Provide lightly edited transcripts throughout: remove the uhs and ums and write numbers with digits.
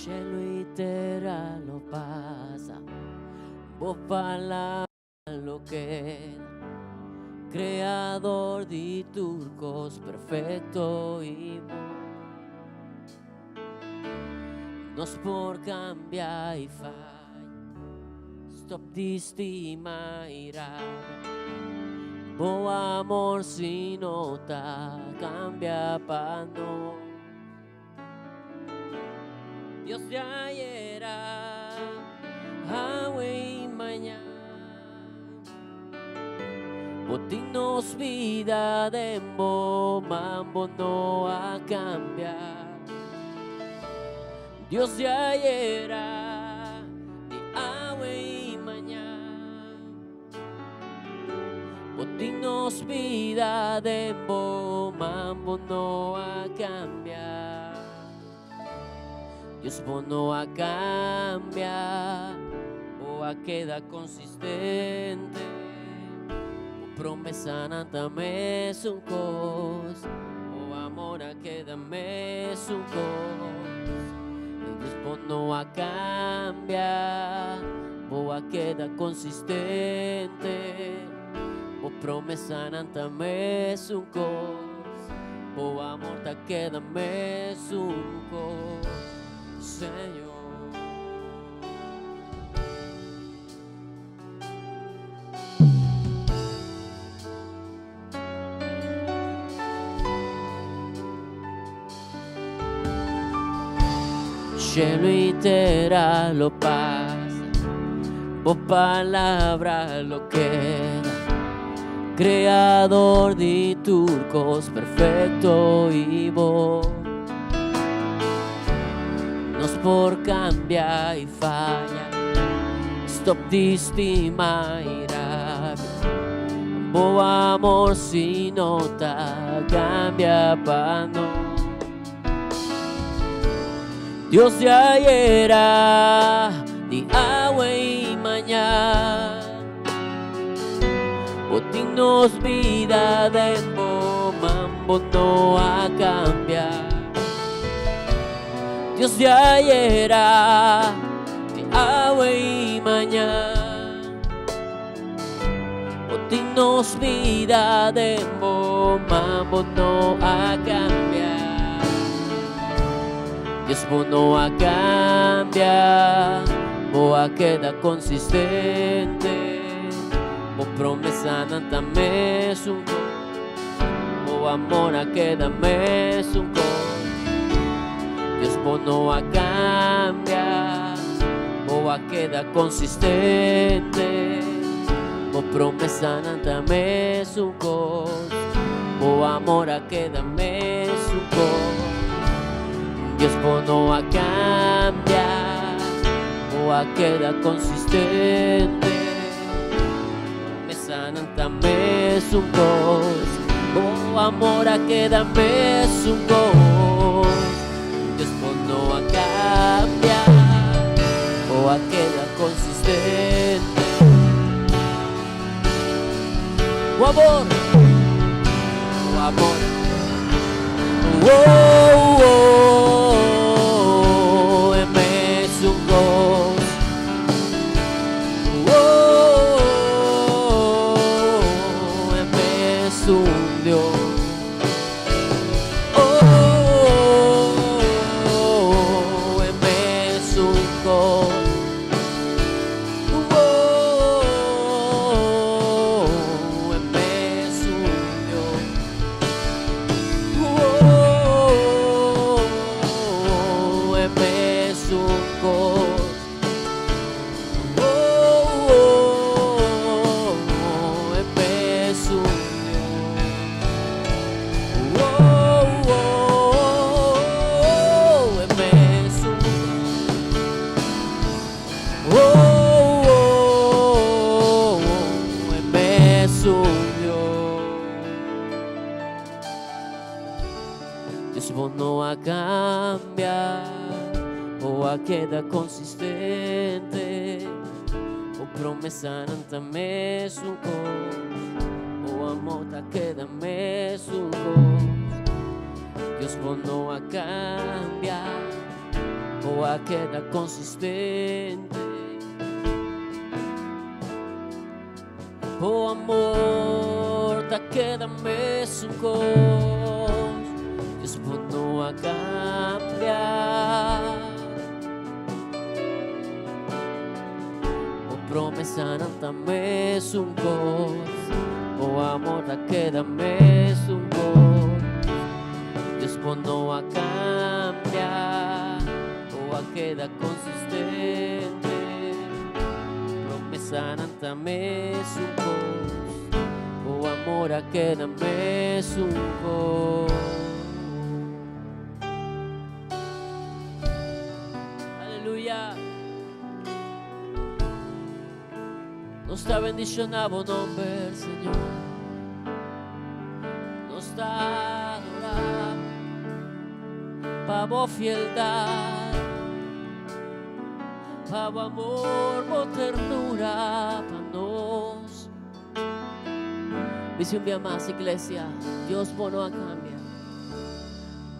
cielo e terra lo pasa, vos palabra lo queda, creador de turcos perfecto y nos por cambiar y fai, stop di stima ira, bo amor si nota cambia pa no. Dios de ayer, hoy y mañana, botinos vida de mambo no a cambiar. Dios de ayer, de hoy y mañana, botinos vida de mambo no a cambiar. Dios no a cambiar o a queda consistente, o promesa nada mes un cos, o amor a queda mes un cos. Dios no a cambiar o a queda consistente, o promesa nada mes un cos, o amor te queda mes un cos. Señor, cielo y tierra lo pasa, vos palabra lo queda, creador de turcos perfecto y vos nos por cambiar y falla, stop di stima y rabia, bo amor si nota cambia pa no. Dios de ayer, de hoy y mañana, botinos vida de mambo no a cambiar. Dios de ayer, de hoy y mañana, botinos vida de mambo no a cambiar. Dios no a cambiar, o a queda consistente, o promesa nada mes un cos, o amor a queda mes un cos. Dios no a cambiar, o a queda consistente, o promesa nada mes un cos, o amor a queda mes un cos. Dios no a cambiar, o a queda consistente, me sanan también un cos, o amor a queda mes un cos. Dios no a cambiar, o a queda consistente, o amor, o amor, oh, oh. Un Dios, es un cos, es un Dios, es un cos. Dios no a cambiar, o a queda consistente, o promesa nanta mes un cos, o amor ta queda mes un cos. Dios no a cambiar, o boa queda consistente. Oh amor, ta queda-me um cos, disposto a cambiar. Oh promesa nanta-me um cos, oh amor, ta queda-me um cos, disposto a cambiar. Oh queda consistente. Promesa nanta-me um cos, oh amor, queda-me um cos. Aleluya. Nos está bendicionando nombre, Señor. Nos está adorando para vos fieldad, para amor, por ternura, para nos. Visión vía más, iglesia. Dios bueno a cambiar.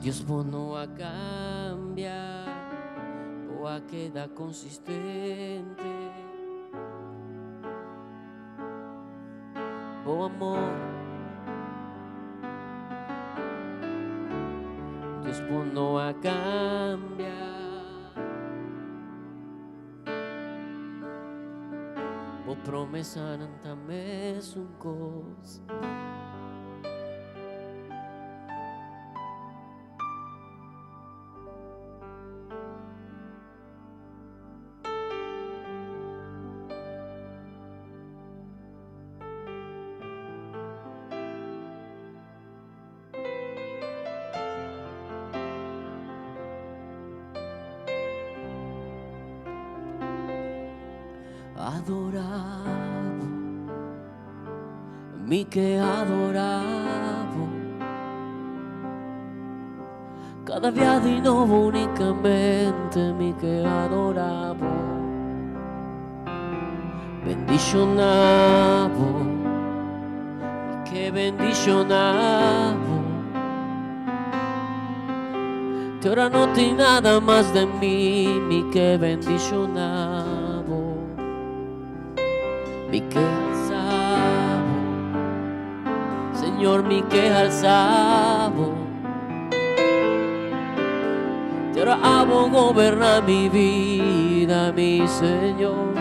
Dios bueno a cambiar. O a queda consistente. Oh amor, Dios bueno a cambiar. Oh promesa nanta-me um cos. Adoravo, mi que adoravo, cada día de nuevo únicamente mi que adoravo, bendicionavo, mi que bendicionavo, que ahora no tiene nada más de mí, mi que bendicionavo. Mi que alzavo, Señor, mi que alzavo, te ahora amo gobernar mi vida, mi Señor,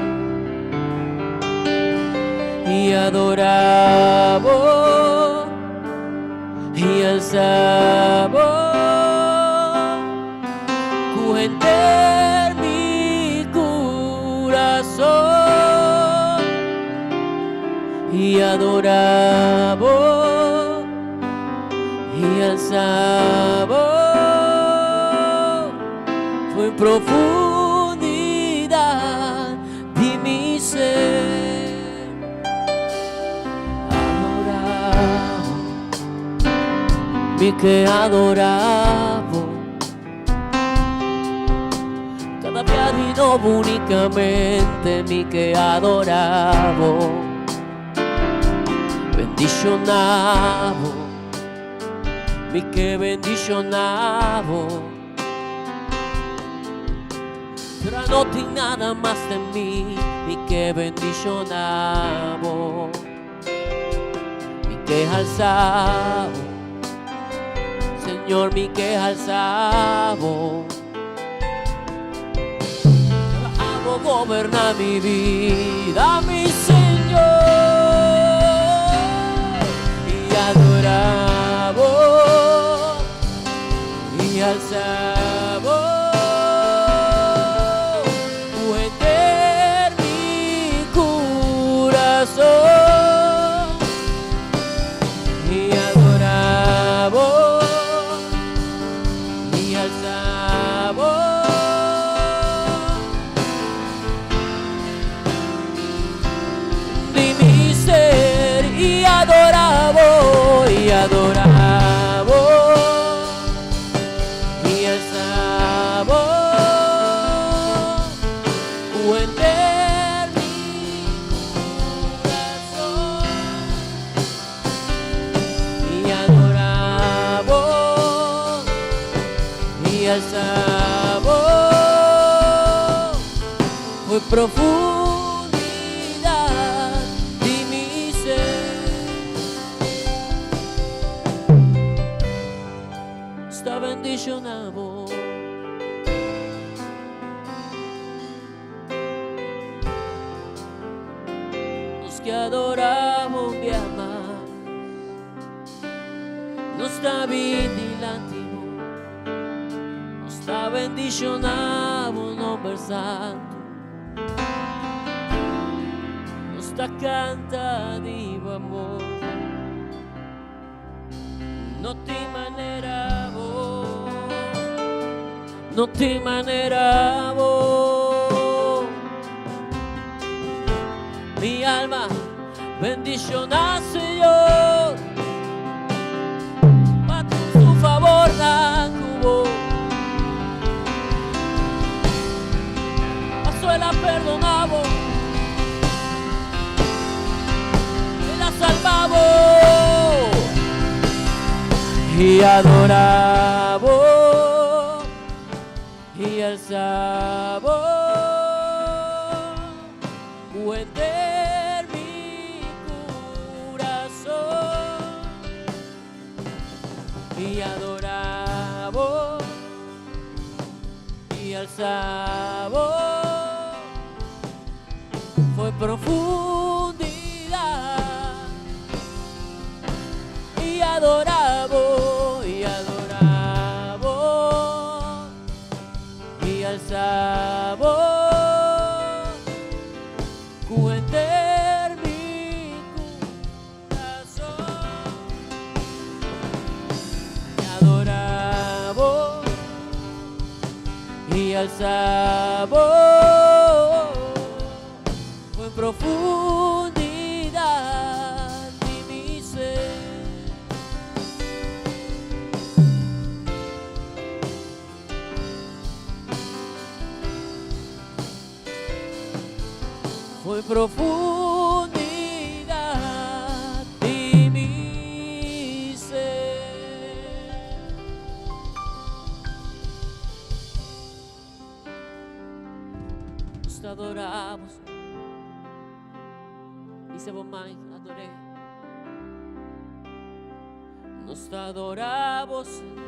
y adoravo, y alzavo, cuenter mi corazón. Y adoravo y alzavo, fue en profundidad de mi ser. Adoravo, mi que adoravo, cada día de nuevo únicamente mi que adoravo. Bendicionavo, mi que bendicionavo, pero no tiene nada más de mí, mi que bendicionavo, mi que alzavo, Señor, mi que alzavo, pero amo gobernar mi vida, mi Señor. Adoravo y alzavo, cuenter mi corazón. Y adoravo y alzavo, de mi ser y adoravo. Y adoravo y alzavo, cuenter mi corazón. Y adoravo y alzavo, fue profundidad de mi ser. Sta bendicionavo, nos que adoramos mi amar, nos sta vigilantimo, nos sta bendicionavo nombre santo, nos sta canta di amor, no te maneravo, no te maneravo. Mi alma bendiciona al Señor, pa' su favor la cubo, paso la perdonavo, la salvavo y adoravo y alzavo. Cuente mi corazón y adoravo y alzavo. Fue profundidad y adoravo y adoravo y alzavo. Cuenter mi corazón y adoravo y alzavo. Fue profundidad de mi ser. Fue profundidad de mi ser. Nos te adoramos. Dice vos más, adoré. Nos te adoramos, Señor.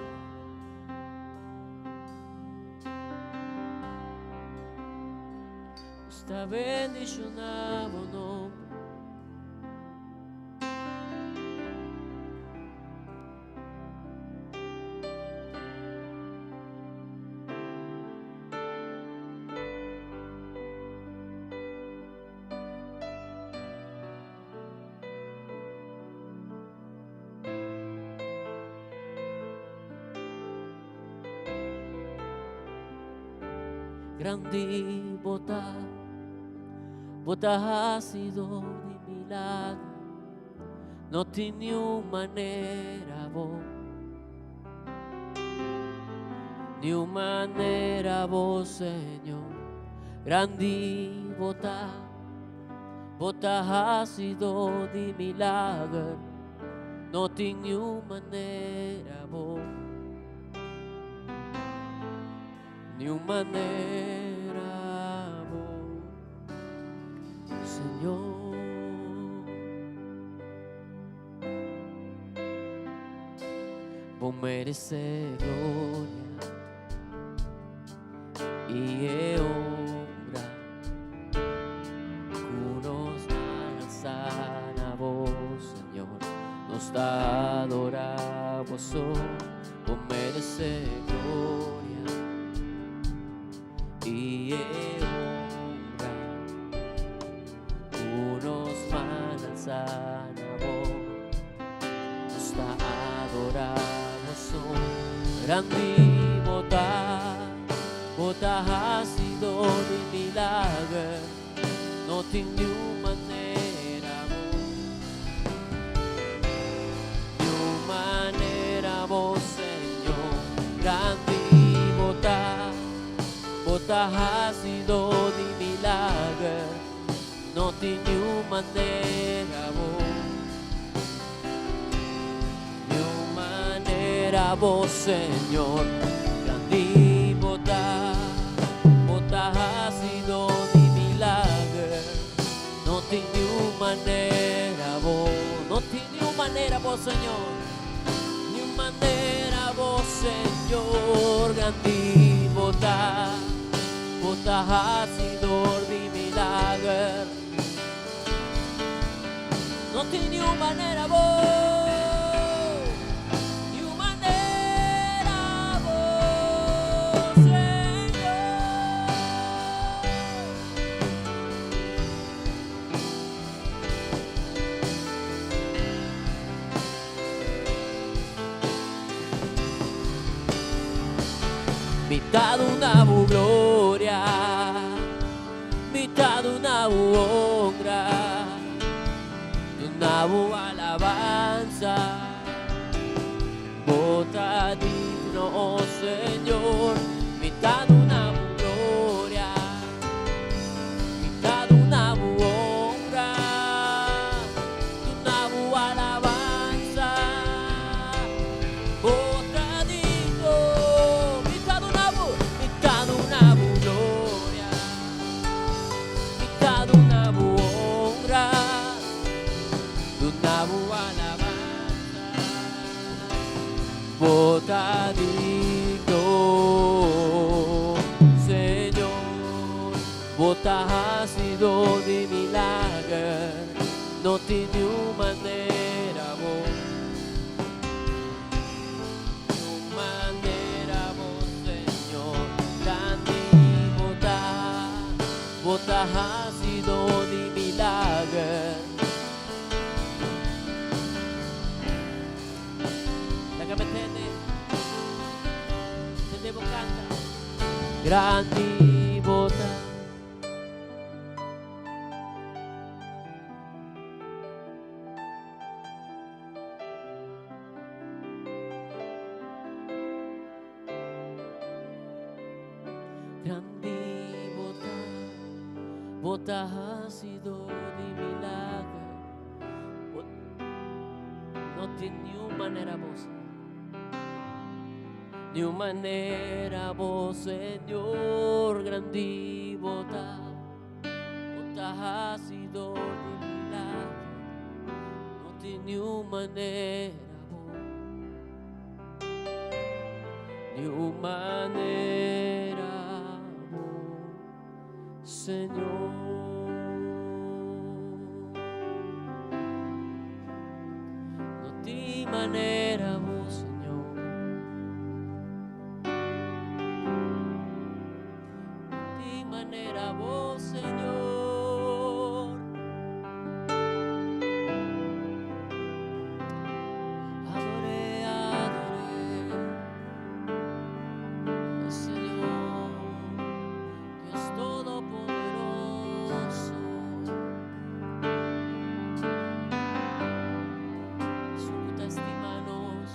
Sta bendicionavo nome. Grandi Bota ha sido de milagro, no tiene manera vos, ni manera vos, Señor. Grandi Bota ha sido de milagro, no tiene manera vos, ni manera vos, Señor. Vos mereces gloria y honra, cunos alzan a vos, Señor. Nos da adoramos, vos mereces gloria y honra, unos alzan a vos. Nos da adoramos, grandi Bota ha sido de milagro, no tiene manera vos, Señor. Grandi Bota ha sido de milagro, no tiene manera vos, Señor. Grandi Bota ha sido de milagro, No tiene manera, vos Señor, ni manera, vos Señor, grandi bota hacidor di milagre. No tiene manera, vos, ni manera, vos Señor. Mitad una gloria, mitad una honra, una alabanza, bota digno, oh Señor, mitad una gloria, mitad una honra, una alabanza, bota digno, mitad una gloria, mitad una honra, una alabanza, bota digno, Señor, bota ácido de milagre, no tiene manera, vos, Señor, grande bota ácido de milagre. Tendevo canta grandi bota. Grandi bota ácido de milagre. No tiene manera, vos, ni manera, vos Señor, grandi bota ácido de milagre. No tiene manera, vos, ni manera, vos Señor. De manera, vos Señor, de manera, vos Señor, adoré, Señor, Dios Todopoderoso. Estimanos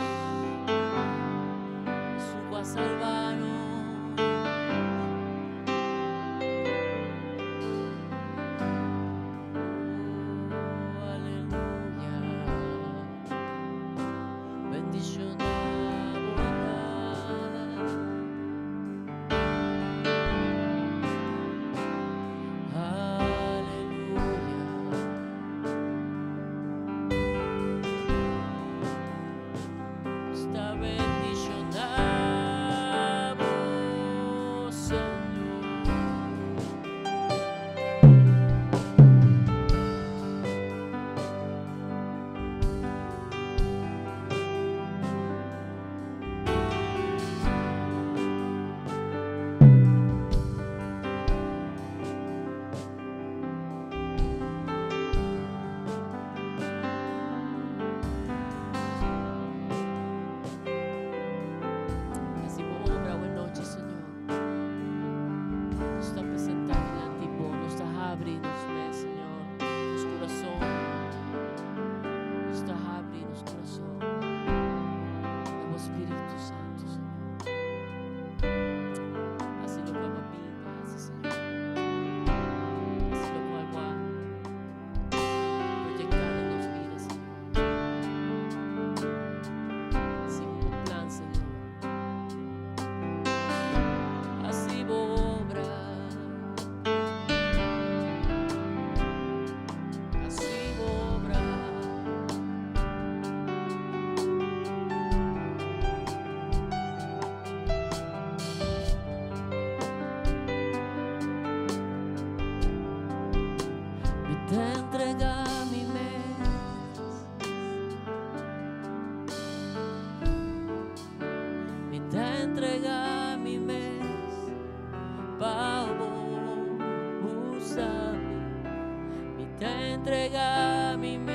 entrega mi mes.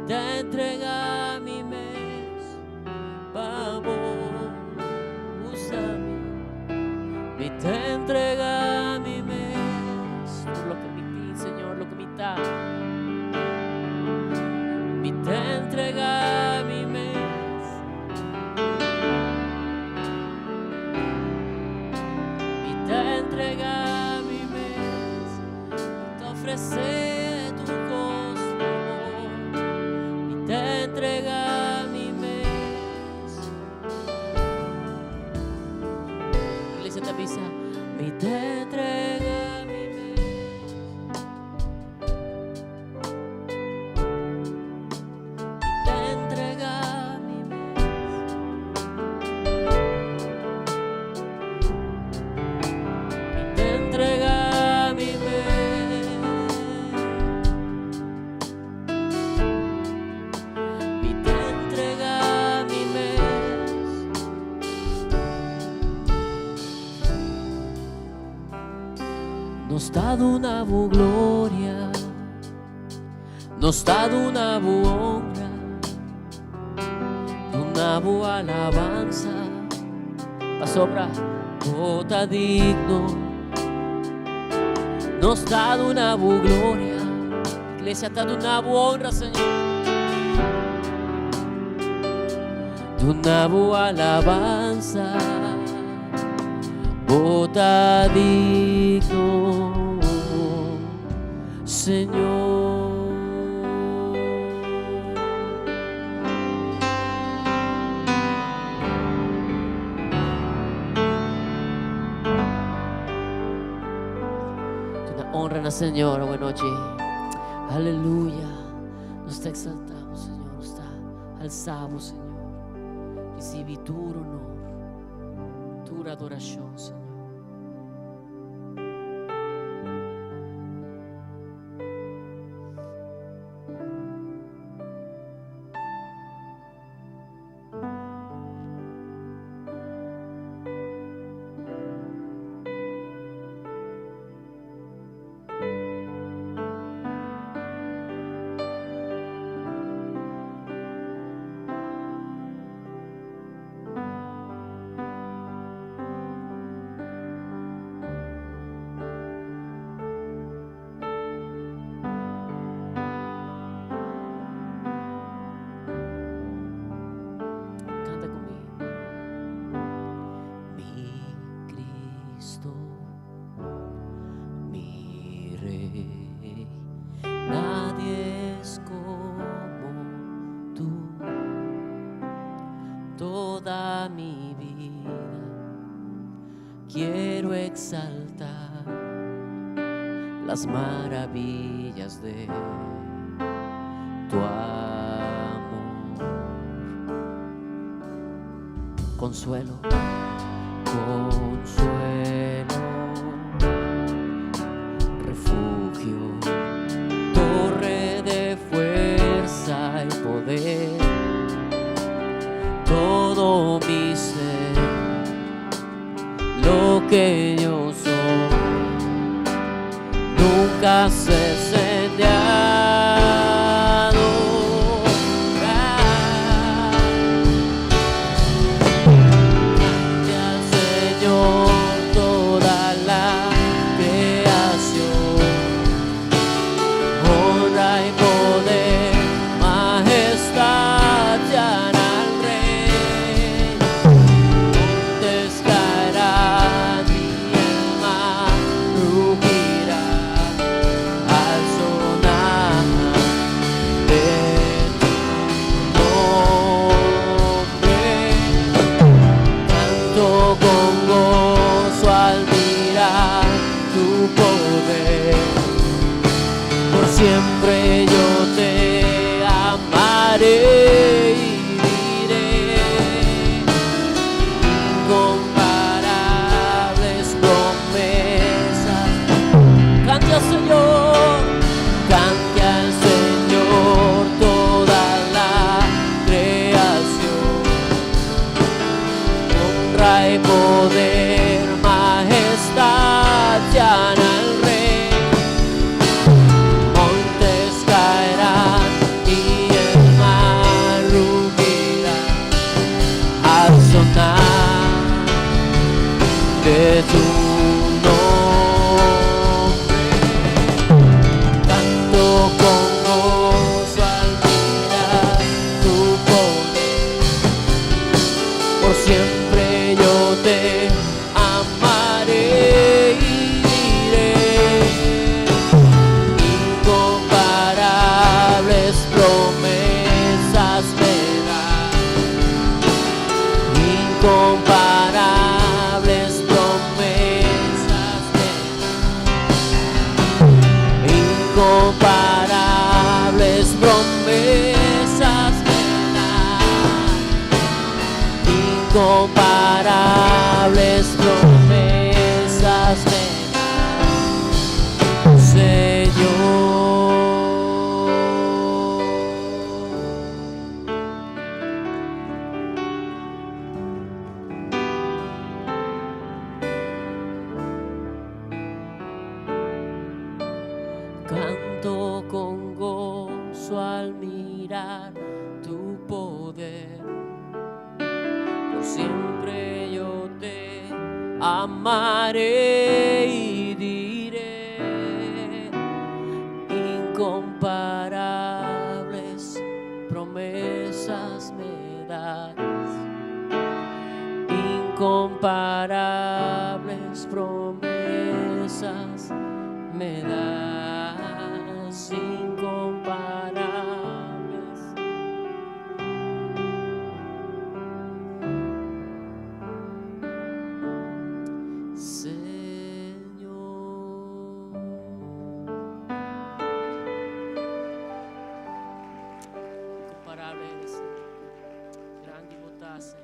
Te entrega mi mes, vamos, úsame. Te entrega mi mes, por lo que me di, Señor, lo que me da. Te entrega mi mes, te entrega mi mes, te ofrece tu costo. Te entrega mi mes. Iglesia te avisa, te entrega mi mes. Te entrega mi mes. Te entrega mi mes. Nos dado una bu gloria, nos dado una bu honra, una bu alabanza, pa sopra tota digno. Nos dado una bu gloria, iglesia, ha dado una bu honra, Señor, una bu alabanza. Bota digno, Señor. Una honra al Señor, buenas noches. Aleluya. Nos te exaltamos, Señor. Nos te alzamos, Señor. Recibe tu honor, tu adoración, Señor. Nadie es como tú. Toda mi vida quiero exaltar las maravillas de tu amor. Consuelo, consuelo, refugio, torre de fuerza y poder, todo mi ser, lo que yo soy, nunca cese de adorar. Gracias, Señor, toda la creación, honra y poder, majestad dan al Rey. Montes caerán y el mar rugirá al cristiana al Rey. Montes caerán y el mar rugirá al sonar de tu nombre. Canto con gozo al mirar tu poder. Por siempre yo te amaré y diré: incomparables promesas me das, incomparables promesas me das, incomparables promesas me das, incomparables promesas me das, Señor. Canto con gozo al mirar tu poder. Por siempre yo te amaré y diré: incomparables promesas me das, incomparables promesas me das, incomparables. Señor, incomparable eres, grande y bondad, Señor.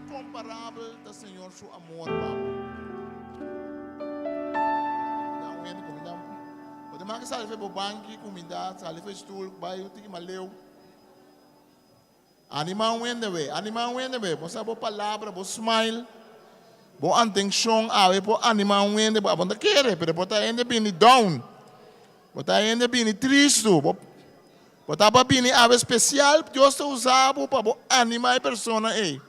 Incomparable do Senhor su amor, Papa. Dan wen comida. Pode mais que salve bo banki comida, salve stool, vai o tiki maleu. Anima wen de we, bo sa bo palavra, bo smile, bo atenção, ave bo anima wen de bo abonda querer, pero bota ende bini down. Bota ende bini triste, bo bota ba bini ave especial, Deus te usava para bo animar a persona aí.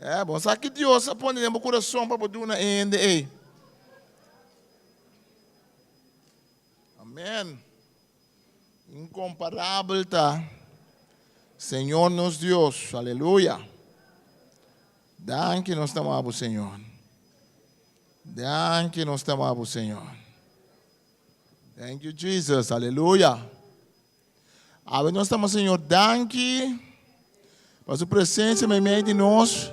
É, bom, sabe que Deus põe no meu coração para poder na ende. Amém. Incomparável tá. Senhor nos Deus, aleluia. Danke nós amamos, Senhor. Danke nós amamos, Senhor. Thank you, Jesus. Aleluia. Ave nós estamos, Senhor, danke por sua presença no meio de nós.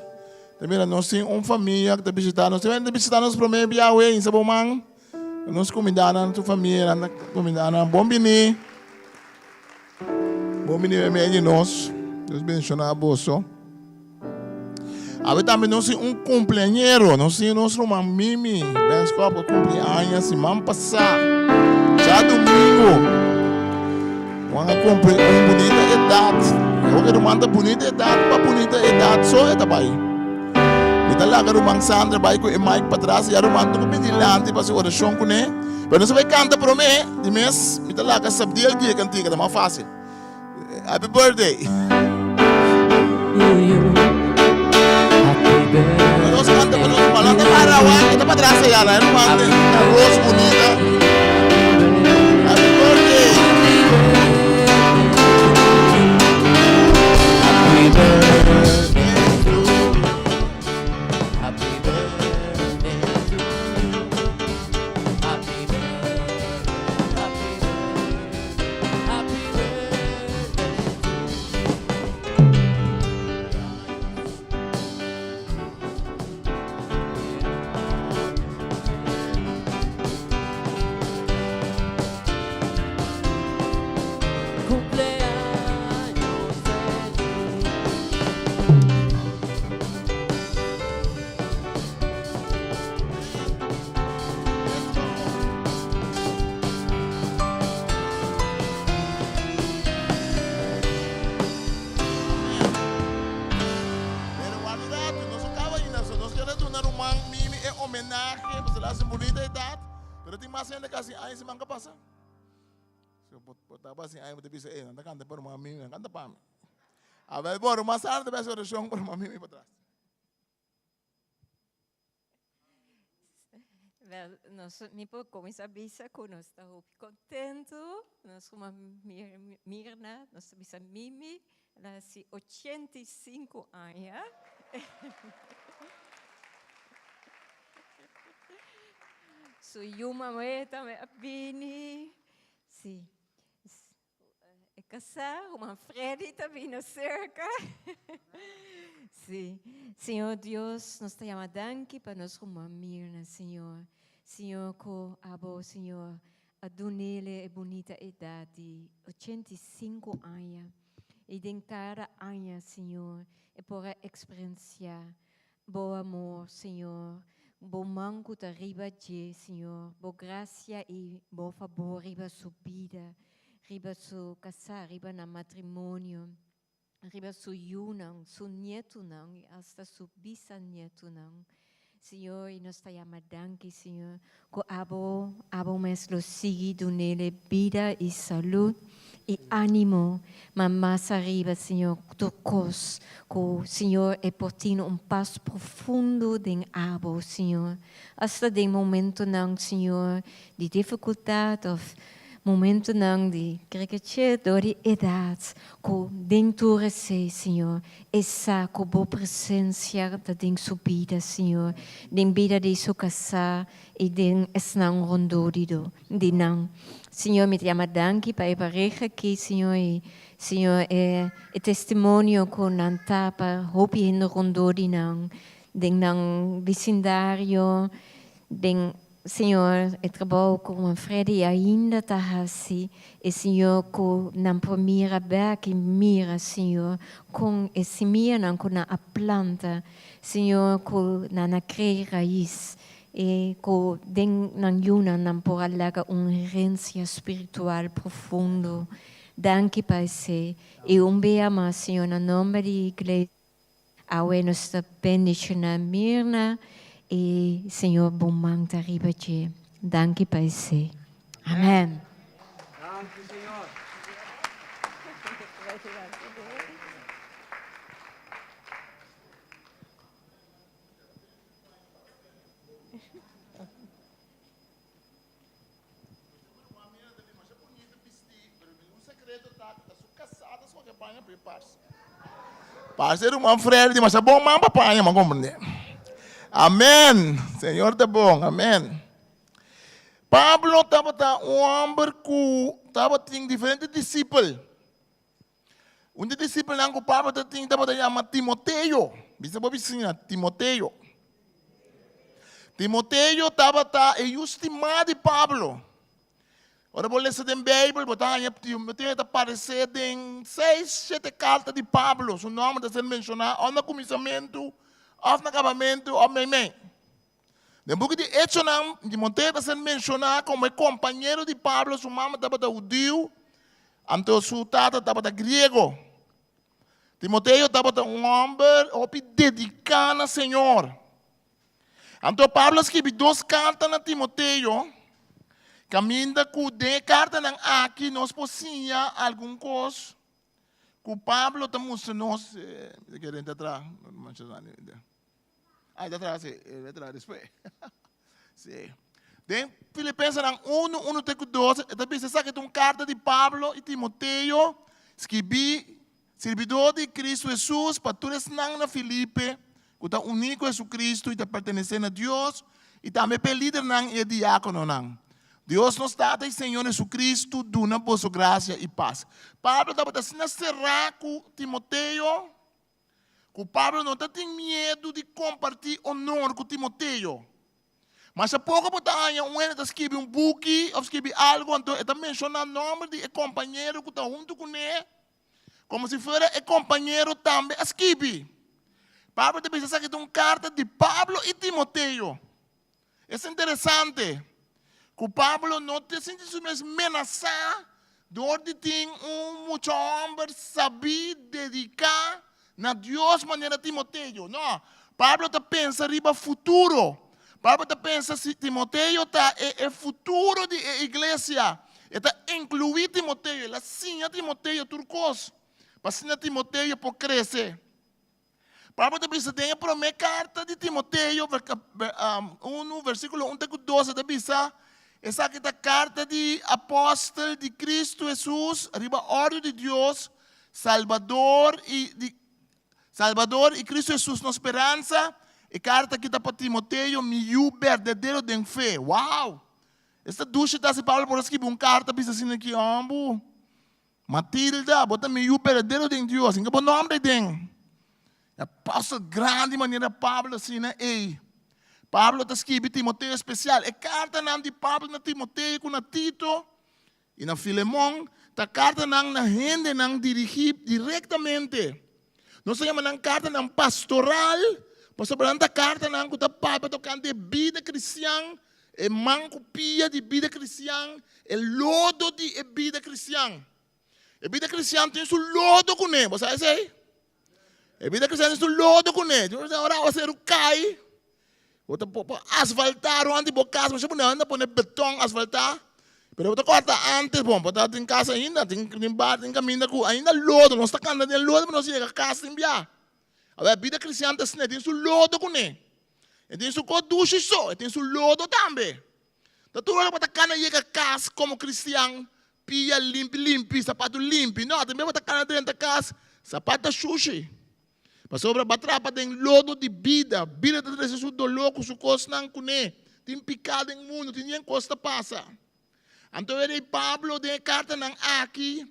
Também nós temos uma família que está visitando. Nós temos visitado nos primeiros Yahweh em Sabomang. Nós convidamos a tua família, convidamos a Bombini. Bombini no meio de nós. Deus abençoe a bolsa. Ave também nós temos cumpleañero. Nós temos nosso irmão Mimi. Bem, para cumpleaños semana passada. Já domingo. Quando cumpre bonita idade. Eu quero mandar bonita idade para bonita idade. Só é trabalho. Então lá quero mandar Sandra vai com o Mike para trás. E eu mando com o Pedilante para fazer oração com ele. Mas não se vai cantar para mim. De mês. Então lá que sabe dia que cantiga. É mais fácil. Happy birthday. Nós canta para nós falando para lá. Kita para trás ya. Eu mando a voz bonita. Happy birthday. Happy birthday to you. Happy birthday to you. Happy birthday. Happy A ver, bora, mais tarde vai ser oração para uma mimi para trás. Nós me começamos a bisa com nós estamos contentes, nós uma Mirna, nós bisa Mimi, ela tem 85 anos. So Yuma também a Bini, sim. É casar, uma Freddy também na cerca. Sim. Senhor Deus, nós te amamos danke para nós uma Mirna, Senhor. Senhor, com abo, Senhor, a Dunele é bonita idade, 85 anos. E em cada ano, Senhor, é para experienciar bom amor, Senhor. Bom manco da riba de, Senhor. Boa graça e bom favor riba subida. Riba su casar, riba na matrimônio. Riba su yunang, su nieto nang, e hasta su bisnieto nang. Senhor, e nós te amamos, Senhor, que abo mes lo seguido nele vida e saúde e ânimo, mas arriba, Senhor, tocos, que Senhor é portino passo profundo de abo, Senhor, hasta de momento não, Senhor, de dificuldade ou momento não de crescer de idade, com dentro de si, Senhor, essa com boa presença da dentro sua vida, Senhor, dentro vida de sua casa e dentro esse não rondo de não, Senhor, me chama danke para a pareja aqui, Senhor, e Senhor é testemunho com não para roupa em rondo de não, dentro não vecindário, dentro Senhor, eu trabalho com uma Freddy ainda está assim, e Senhor, com na primeira vez que mira, Senhor, com esse mira com a planta, Senhor, com na criar raiz, e com den na yuna na por alaga uma herência espiritual profundo. Danke, Pai, e beijo, Senhor, no nome da igreja, a nossa bendição na Mirna. E Senhor, bom manta riba de. Danke, Pai. Amém. Danke, Senhor. Parceiro, uma frente, mas é bom, mas papai, mas compreender. Amém. Senhor, tá bom. Amém. Pablo estava um homem que tinha diferentes discípulos. Um discípulo que Pablo tinha chamado Timoteo. Você pode ensinar Timoteo. Timoteo estava estimado de Pablo. Ora, vou ler isso na Bíblia, Timoteo aparece em 6, 7 cartas de Pablo. Seu nome está sendo mencionado ou no começamento, ou no acabamento, ou no meio. No book de Hechos, Timoteo está sendo mencionado como companheiro de Pablo. Sua mãe estava judeu, então seu tata estava grego. Timoteo estava um homem dedicado ao Senhor. Então Pablo escreveu 2 cartas a Timoteo. Caminha com de carta aqui nós possinha algum coisa que Pablo está mostrando nós querendo atrás, atrás depois. Sim. Em Filipenses 1, 2, também se sabe que uma carta de Pablo e Timoteo, escrevi servidor de Cristo Jesus, para todos na Filipe, que está unido com Jesus Cristo e está pertencendo a Deus, e também para líder e diácono. Deus nos dá e Senhor Jesus Cristo, duna por sua graça e paz. Pablo estava assim cerrar com Timoteo, que Pablo não tem medo de compartilhar honor com Timoteo. Mas a pouco botar um ele escreve um book, ou escreve algo, então ele menciona o nome de companheiro que está junto com ele, como se fosse o companheiro também escreve. Pablo também sabe que tem uma carta de Pablo e Timoteo. É interessante. Que Pablo não te sente ameaçar de onde tem muito homem saber dedicar na Deus maneira Timoteo. Não, Pablo está pensando riba futuro. Pablo está pensando se Timoteo é futuro da igreja. Está incluir Timoteo. Ele assina Timoteo turcos. Para assinar Timoteo para crescer. Pablo está pensando tem a primeira carta de Timoteo, 1, versículo 1, 12, está pensando. Essa aqui é a carta de apóstolo de Cristo Jesus, arriba ordem de Deus, Salvador e Cristo Jesus, nossa esperança. E carta que está para Timoteo, meu verdadeiro de fé. Uau! Esta ducha está se Paulo por escrever uma carta, pensa assim aqui, ambo. Matilda, bota meu verdadeiro de Deus, então o nome de apóstolo grande maneira Pablo assim, né? Ei. Pablo está escrevendo Timoteo especial. A carta de Pablo na Timoteo com Tito e na Filemão. A carta na gente dirigida diretamente. Não se chama carta pastoral. Mas sobre a carta que o Pablo tocando de vida cristã. E mancopia de vida cristã. E lodo de vida cristã. A vida cristã tem seu lodo com ele. Você sabe? A vida cristã tem seu lodo com ele. Agora você cai. Asfaltar onde por casa, mas não anda poner beton asfaltar. Pero você corta antes, bom, você tem casa ainda, tem bar, tem caminho com ainda lodo, não está cantando de lodo, mas não chega a casa sem enviar. A vida cristã tem seu lodo com ele. E tem seu duche só, tem seu lodo também. Então tu olha para cana chega a casa como cristão, pia limpo, sapato limpo. Não, também para cana dentro da casa, sapato sushi. Mas sobre a batrapa tem lodo de vida. Vida de Jesus do louco, su costa não cune. Tem picado em mundo, tem nem costa passa. Então ele Pablo de carta não aqui.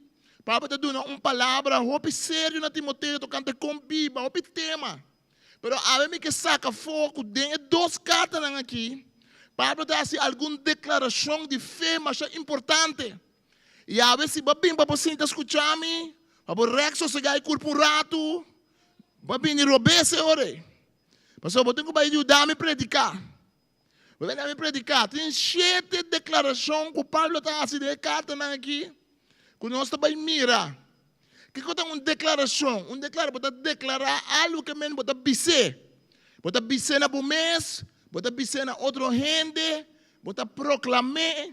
Pablo te dá uma palavra, hope sério na Timoteo, tocando com Bíblia, hope tema. Pero a mim que saca foco, tem 2 cartas não aqui. Pablo dá assim alguma declaração de fé, mas é importante. E a vezes vai bem para você escutar-me, para o rexo se gai corpo um rato. Vai vir robesse ore. Pastor, eu tenho que ajudar a me predicar. Vou vir a me predicar. Tem 7 declarações que o Pablo está assim de carta aqui. Que nós também mira. Que é uma declaração? Pode declarar algo que mesmo pode dizer. Pode dizer na mês, pode dizer na outra gente, pode proclamar.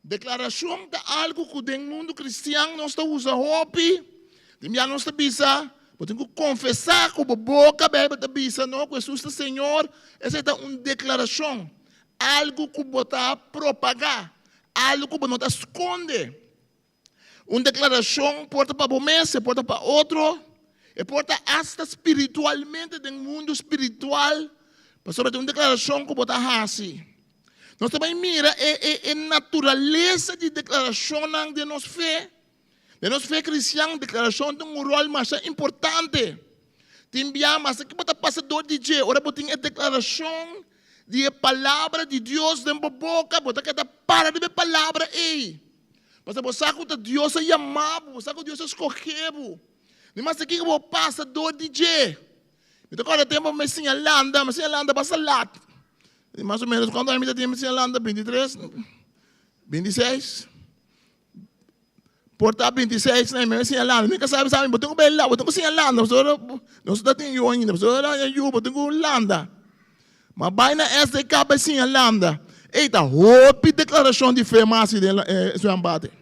Declaração de algo que no mundo cristiano nós estamos usando hope. Nós estamos eu tenho que confessar com a boca, não, que Jesus é Senhor. Essa é uma declaração. Algo que você propagar. Algo que você esconde. Uma declaração porta para o mês, porta para outro. E porta hasta espiritualmente, no mundo espiritual. Sobre uma declaração que você faz. Nós também mira a natureza de declaração de nossa fé. De nossa fé cristã, declaração tem um rol mais importante. Tem mas aqui bota passador de Deus, ora botem a declaração de a palavra de Deus dentro da boca, bota que para de palavra aí. Mas você sabe que Deus é amado, você sabe que Deus é escolhido. Mas aqui que o passador de Deus. Então agora temos uma sinalanda passa lá. Mais ou menos quando a gente tem uma sinalanda 23, 26. Porta 26 na minha sinalanda, nunca sabe, botou bem lá, botou sinalanda, não se dá tempo ainda, botou landa. Mas vai na essa capa sinalanda. Eita, hope declaração de fé mais de seu embate.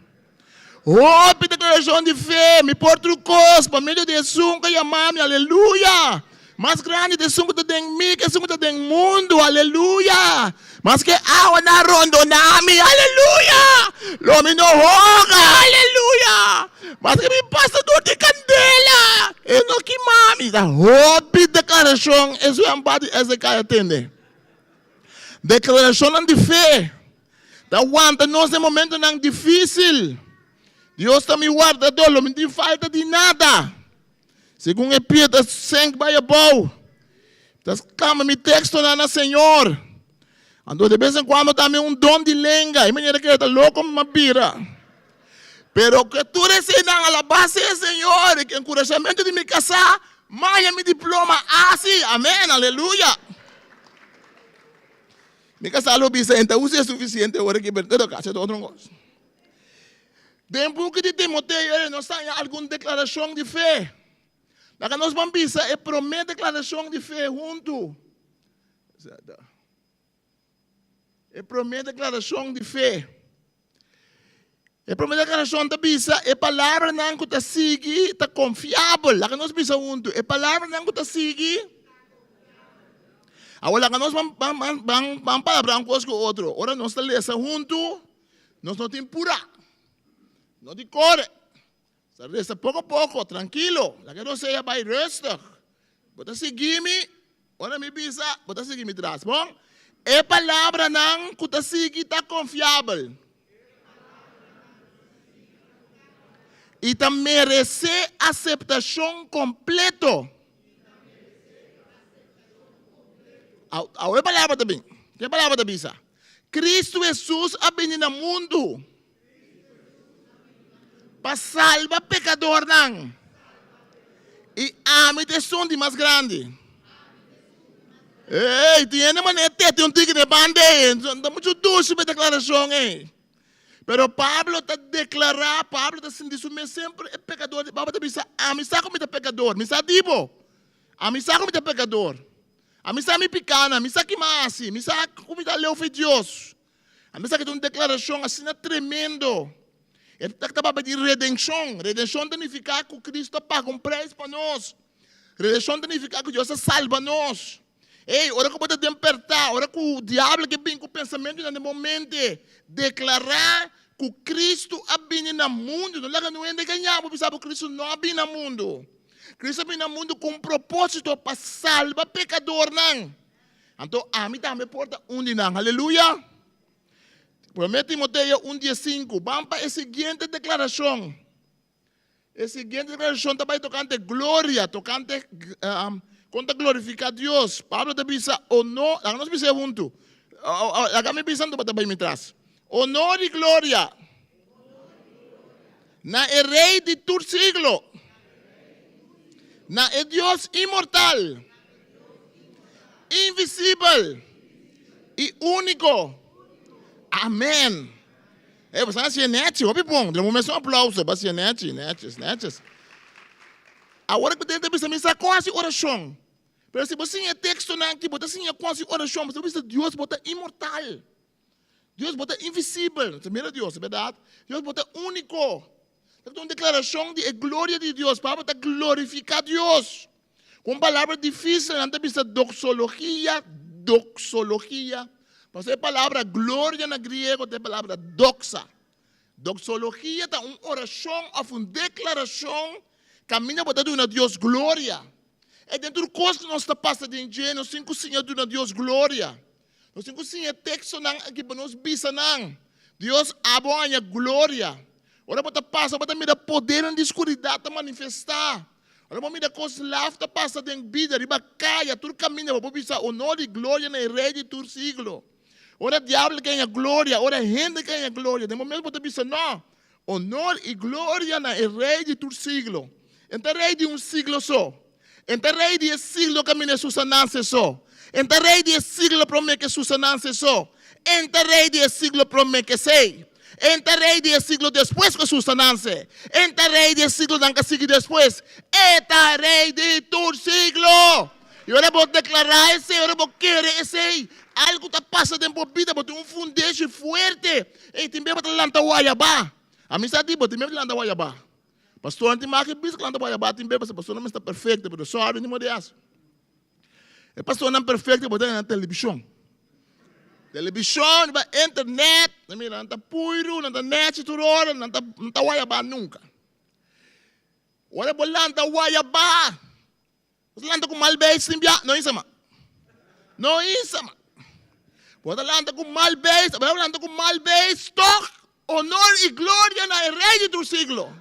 Hope declaração de fé, me porto o cospo, meio de sunga e amame, aleluia. Mais grande de sunga tem mim, que sunga tem mundo, aleluia. Mas que água na rondonami, aleluia. Lome no roga, aleluia. Mas que me passa dor de candela, eu não que mami. Da hope declaração, isso é embate, esse cara atende. Declaração de fé, da aguanta nesse momento não difícil. Deus está me guardando, não me tem falta de nada. Segundo Pedro 5, vai a boa. Calma, me texto na Senhor. Então, de vez em quando, também dom de língua. E maneira que está louco, uma bira. Pero que tu recebes a base, Senhor, que encorajamento de me casar, mais meu diploma, assim, amém, aleluia. Me casar, lo Vicente, use é suficiente, agora que perder casa, é outra coisa. Depois de Timoteo, nós temos alguma declaração de fé. Lá que nós vamos pensar, é a primeira declaração de fé junto. É a primeira declaração de fé. É a primeira declaração de bisa, é a palavra não que está seguindo, está confiável. Lá que nós pensamos junto, é a palavra não que está seguindo. Agora, lá que nós vamos palavra um coisa com o outro. Ora, nós estamos lendo junto, nós não temos pura. Não te corre. Se resta pouco a pouco, tranquilo. La que não seja vai rustig. Bota seguir-me. Ora me bisa, bota seguir-me atrás. Bom? É palavra não que está seguindo, está confiável. E também merece aceitação completa. A palavra também. Que palavra da bisa? Cristo Jesus ha venido no mundo. Para salvar pecador não. E a missão de mais grande. Ei, tem uma manete, tem tigre de bandeira, não muito doce para declaração, hein? Pero Pablo está declarar, Pablo está sentindo sempre é pecador. Pablo está dizendo, a missa como é pecador, missa dibo, a missa como é pecador, a missa me picana, a missa que mais, a missa como é leu foi Deus, a missa que tem uma declaração assim tremendo. Ele estava pedindo redenção. Redenção significa que Cristo paga preço para nós. Redenção significa que Deus salva nós. Ei, ora que pode despertar, ora que o diabo que vem com o pensamento no momento, declarar que Cristo ha vindo no mundo. Não é de ganhar, porque sabe que Cristo não ha vindo no mundo. Cristo ha vindo no mundo com um propósito para salvar pecador. Não. Então, a mim também porta de não. Aleluia. 1 Timoteo 1:5. Vamos para a seguinte declaração. A seguinte declaração também tocante glória, tocante contra glorificar Deus. Pablo te diz honor, nós pensamos juntos. Agora me pensando para também me traz. Honor e glória. Na é rei de todo siglo. Na é Deus imortal. Invisível. E único. Amém. Você vai ser neto, ouve bom. De momento, um aplauso. Vai ser neto. Agora que você tem que pensar quase oração. Mas se você tem texto aqui, você tem quase oração. Você pensa Deus bota imortal. Deus bota invisível. Você mira Deus, é verdade? Deus bota único. Então, uma declaração de glória de Deus. Para glorificar Deus. Com palavras difíceis, você pensa doxologia. Mas a palavra glória na grego é a palavra doxa. Doxologia é uma oração, uma declaração, caminha para dar a Deus glória. É dentro do coisa que nós está passando em Gênesis 5, Senhor, a Deus glória. Nós temos que texto nang que nos bisa nang. Deus abo a glória. Ora bota passa, bota me dá poder na escuridão para manifestar. Ora bota me dá coisa lafta passa dentro vida, riba caia, tudo caminha, para bisa honor e glória na rei de todo siglo. Ora diabo ganha glória, ora gente ganha glória. De momento bota bisa não. Honor e glória na rei de todo siglo. Então rei de siglo só. Então rei de siglo caminha susanança só. Então rei de siglo promete que susanança só. Então rei de siglo promete que sei. Então rei de siglo depois que susanança. Então rei de siglo não que sigue depois. Eta rei de todo siglo. E agora vou declarar esse, agora vou querer esse. Algo está passando dentro da vida, vou ter foundation forte. E também vou ter lanta uaiabá. A mim sabe, vou ter mesmo lanta uaiabá. Pastor, não tem mais que bisco lanta uaiabá, tem bem, pastor não está perfeito, mas só abre nem modias. E pastor não é perfeito, vou ter na televisão. Televisão, internet, não está puiro, não está net, tudo hora, não está uaiabá nunca. Olha, vou lanta uaiabá. Você lanta com malbês, não é isso, mano. Não é isso, mano. Você lanta com malbês, você lanta com malbês, toque, honor e glória na rei de todo siglo.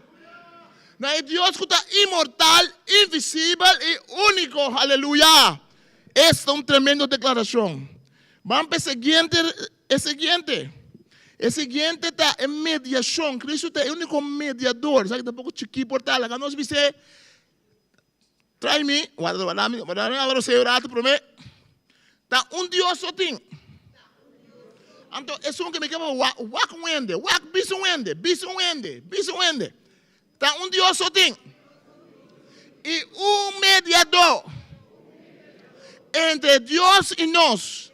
Na Deus que está imortal, invisível e único, aleluia. Esta é uma tremenda declaração. Vamos para o seguinte está em mediação. Cristo é o único mediador. Sabe que tampouco chiqui portal. Agora nós vimos, trai-me, agora o Senhor ato para mim. Tá Deus só tem. Então, é só que me chama wak wende, wak bisu wende. Tá Deus só tem. E mediador entre Deus e nós.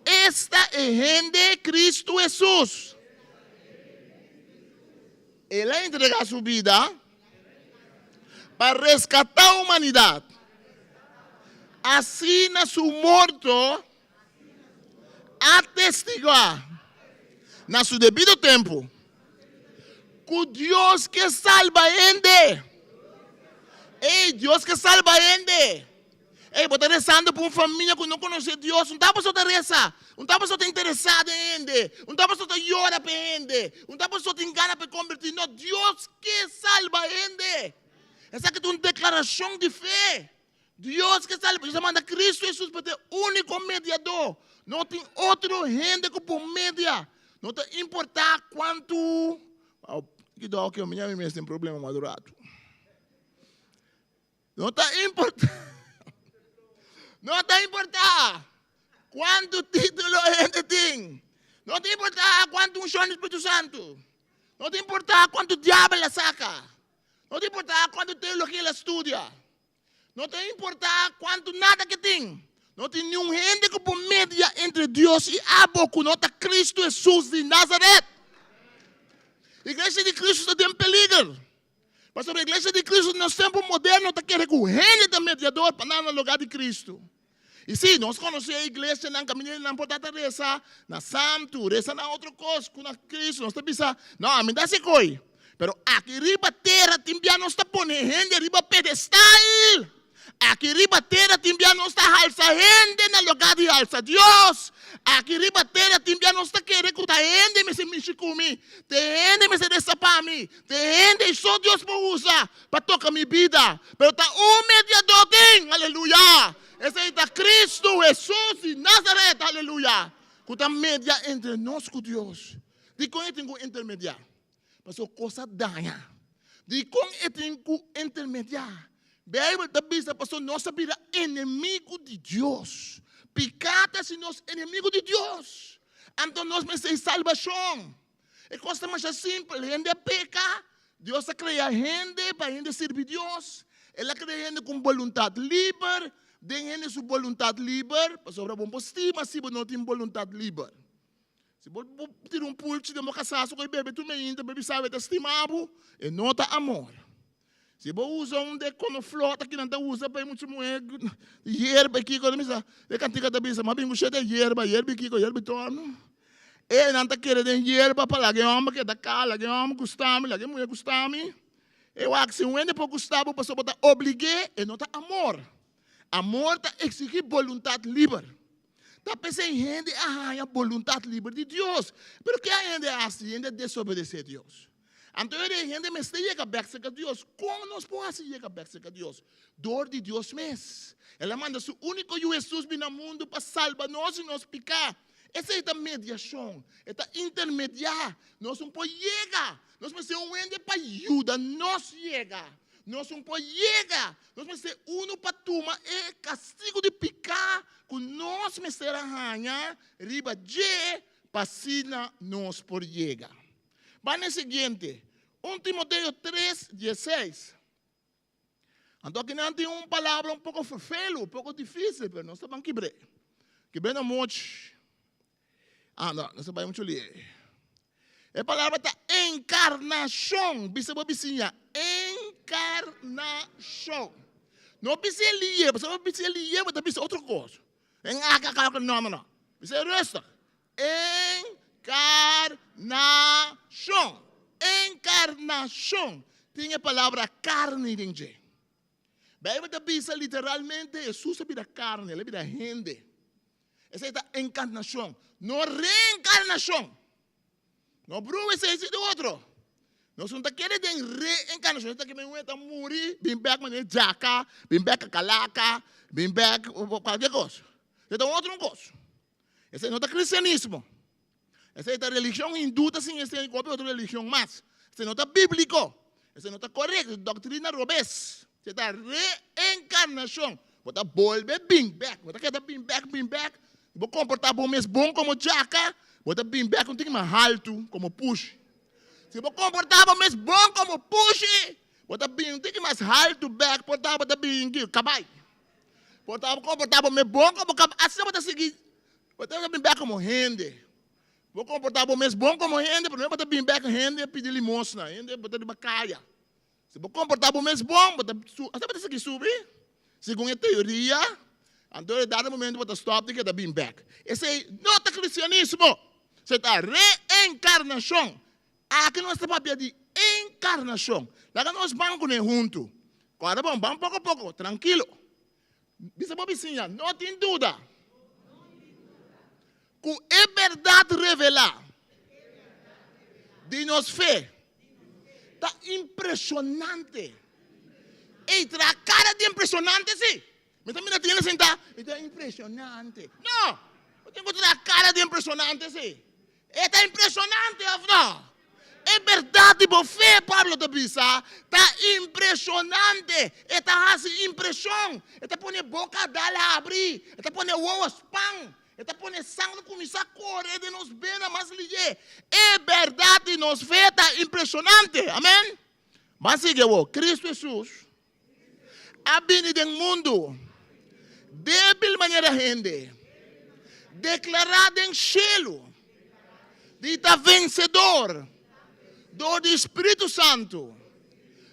Esta é gente Cristo Jesus. Ele entrega sua vida para resgatar a humanidade. Assim, na sua morte, atestiguar, na seu devido tempo, que Deus que salva a gente. Ei, Deus que salva a gente. Ei, você está rezando por uma família que não conhece Deus. Não está para você rezar. Não está para você estar interessado em gente. Não está para você chorar para gente. Não está para você ter ganas para convertir. Não, Deus que salva a gente. Essa aqui é uma declaração de fé. Deus que salva. Isso manda Cristo Jesus para ter único mediador. Não tem outro gente que por média. Não te importar quanto. Que dá que o minha mãe tem problema madurado. Não te importar. Não te importa quanto título a gente tem. Não te importa quanto unção do Espírito Santo. Não te importa quanto diabo ela saca. Não te importa quanto teologia ela estudia. Não te importa quanto nada que tem. Não tem nenhum gente que por média entre Deus e Abo, não está Cristo Jesus de Nazaré. A igreja de Cristo está em peligro. Mas sobre a igreja de Cristo, no tempo moderno, está querendo que o reino do mediador para dar no lugar de Cristo. E sim, nós conhecemos a igreja, não caminhamos, não podemos rezar, na santo, rezar na outra coisa, com Cristo, nós estamos pensando, não, me dá esse coi. Mas aqui riba terra, timbia não está pondo gente, riba pedestal. Aqui riba terra, timbia não está alça gente, no lugar de alça Deus. Aqui riba terra, timbia não está querendo que a gente me se mexe comigo, tem gente me se dessa para mim, tem gente só Deus para usar, para tocar minha vida. Mas está mediador, tem, aleluia. Esse aí está Cristo, Jesus de Nazaré, aleluia. Que está media entre nós com Deus. De como tem que intermediar? Mas a coisa danha. De como tem que intermediar? Bíblia está dizendo, pastor, nós somos inimigo de Deus. Pecado é nós inimigo de Deus. Então nós precisamos de salvação. É coisa mais simples. A gente peca. Deus cria gente para a gente servir a Deus. Ele cria gente com vontade livre. Den gente sua vontade livre. Pastor, vamos postima se você não tem vontade livre. Se você tirar pulso de uma casar com o bebê, tu me entra, o bebê sabe que estimado. E não está amor. Se você usa quando flota, que não está usa para muito mulher, hierba aqui, quando você é cantiga da bisa, mas bem você é hierba aqui, hierba torno. E não está querendo hierba para lá, que homem que é da cala, que homem gostame, que mulher gostame. Eu acho que se um ende para gostar, a pessoa está obrigada, e não está amor. Amor está exigir vontade livre. Tapos a gente arranha a vontade livre de Deus. Pero que a gente assim, a gente desobedecer a Deus. Então a gente me está chegando a Deus. Como nós podemos chegar a Deus? Dor de Deus mesmo. Ela manda seu único Jesus vir no mundo para salvar nós e nos picar. Essa é a mediação, esta intermediar. Nós não podemos chegar. Nós precisamos um ende para ajudar nós chegar. Nós não podemos chegar. Nós precisamos um para tomar o castigo de picar. Que nós precisamos arranhar riba de para nós por chegar. Vai no seguinte, 1 Timoteo 3:16. Então aqui não tem uma palavra um pouco feio, um pouco difícil, mas nós estamos quebrando. Quebrando muito. Não se vai muito ler. A palavra está encarnação. Bisa bisinha. Encarnação. Não precisa ler, você não precisa ler, mas precisa outra coisa. Não. Bisa resta. Encarnação. Encarnação. Tem a palavra carne dentro. Bem, bisa literalmente Jesus vira carne, ele vira gente. Essa é a encarnação. Não reencarnação. Não, Bruno, esse é o outro. Nós não queremos reencarnação. Nós queremos morrer, bem back, mas jaca, bem back, calaca, bem back, qualquer coisa. Esse é outro coisa. Esse é o cristianismo. Essa é a religião hindu, assim, essa é outra religião mais. Esse não está bíblico. Esse não está correto. Doutrina robês. Essa é a reencarnação. Você volve bem back. Você quer bem back. Vou comportar bom mesmo bom como jaca. Você bem back, não tem mais alto como push. Se você comportar bom mesmo bom como push, você não tem mais alto back, portar você bem cabai. Portar comportar bom mesmo bom como cabai. Assim você seguir. Você bem back como rende. Vou comportar bom mesmo bom como rende, porque você bem back rende pedir limosna, rende botar de bacaia. Se você comportar bom mesmo bom, você seguir subir. Segundo a teoria, então, em dado momento, você stop de que bem back. Esse é nota cristianismo. Você está reencarnação. Aqui nós estamos falando de encarnação. Lá nós vamos juntos. Agora vamos pouco a pouco, tranquilo. Diz a bobicinha, não tem dúvida. Que é verdade revelar de nossa fé. Está impressionante. Entra a cara de impressionante, sim. Me também tiene sentar. Está impressionante. Não. Eu tenho a cara de impressionante, sim. Está impressionante, não. É verdade, por fé, Pablo te bisa. Está impressionante. Está assim impressão. Está põe boca dela abrir. Está põe uovos pão. Está põe sangue começar a correr de nos venas mais ligeiro. É verdade, nos fé está impressionante. Amém? Mas sigue, Cristo Jesus. Ha venido en mundo, débil maneira gente, declarado em cielo, dita vencedor, do Espírito Santo,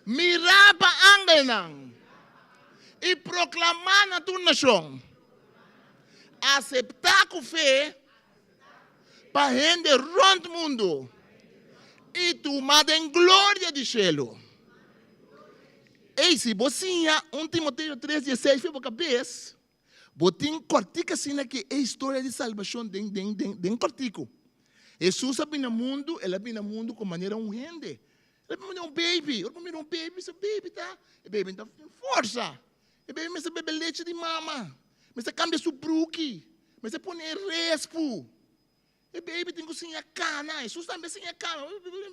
mirar para angelan e proclamar na tua nação, aceitar com fé para gente rondo mundo e tomar em glória de cielo. Ei, se você 1 Timoteo 3:16 foi para a cabeça, você cortica assim que é a história de salvação de cortico. Jesus vem no mundo, ele vem no mundo com maneira urgente. Ele vem um baby, esse baby tá com força. O baby mas bebe leite de mama, mas cambia seu bruque, mas põe respo. O baby tem que ser a cana, Jesus também sem a cana,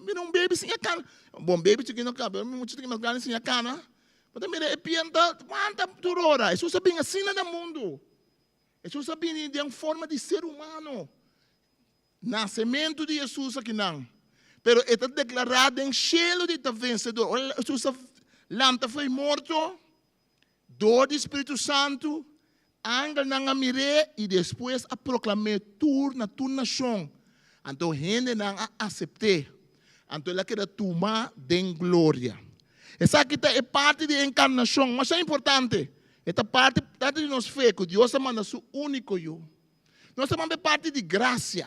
vira um baby sem a cana. Bom baby tem que não cabe, muito tem que mais grande sem a cana. Mas também é pianta, quanta turora. Jesus vem assim no mundo. Jesus vem de uma forma de ser humano. Nascimento de Jesus aqui não. Pero está declarado em cielo de vencedor. Jesus lanta foi morto, dor do Espírito Santo, ángel não mire e depois a proclamar na tua nação. Então, gente não aceitou. Então, ela quer tomar de glória. Essa aqui é parte da encarnação, mas é importante. Esta parte de nós fé, que Deus manda seu único eu. Nós também parte de graça.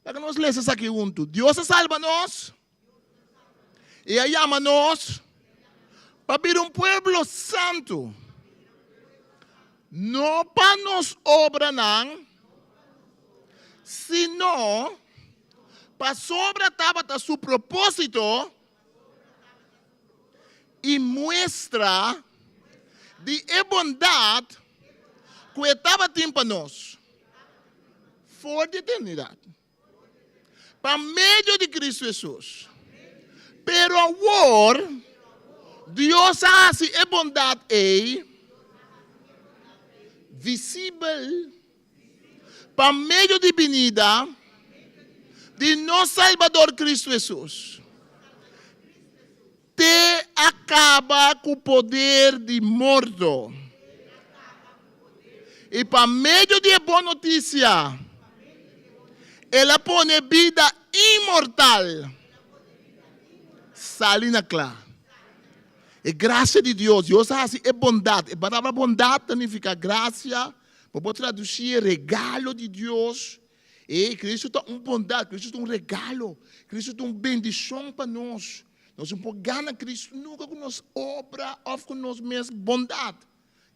Para nós lemos isso aqui junto. Deus salva nós. E aí ama nós para vir um povo santo. Não para nos obra não, sino para sobra estaba su propósito y muestra de bondad que estaba para nós por de eternidade, para meio de Cristo Jesus. Pero agora, Deus hace a bondade visível para meio de venida de nosso Salvador Cristo Jesus. Te acaba com o poder de morto. E para meio de boa notícia, ela põe vida imortal. Salina clara. É graça de Deus. Deus assim é bondade. A palavra bondade significa graça. Pode traduzir regalo de Deus. E Cristo é uma bondade. Cristo é um regalo. Cristo é uma bendição para nós. Nós não podemos ganhar Cristo nunca com nossa obra ou com nossa mesma bondade.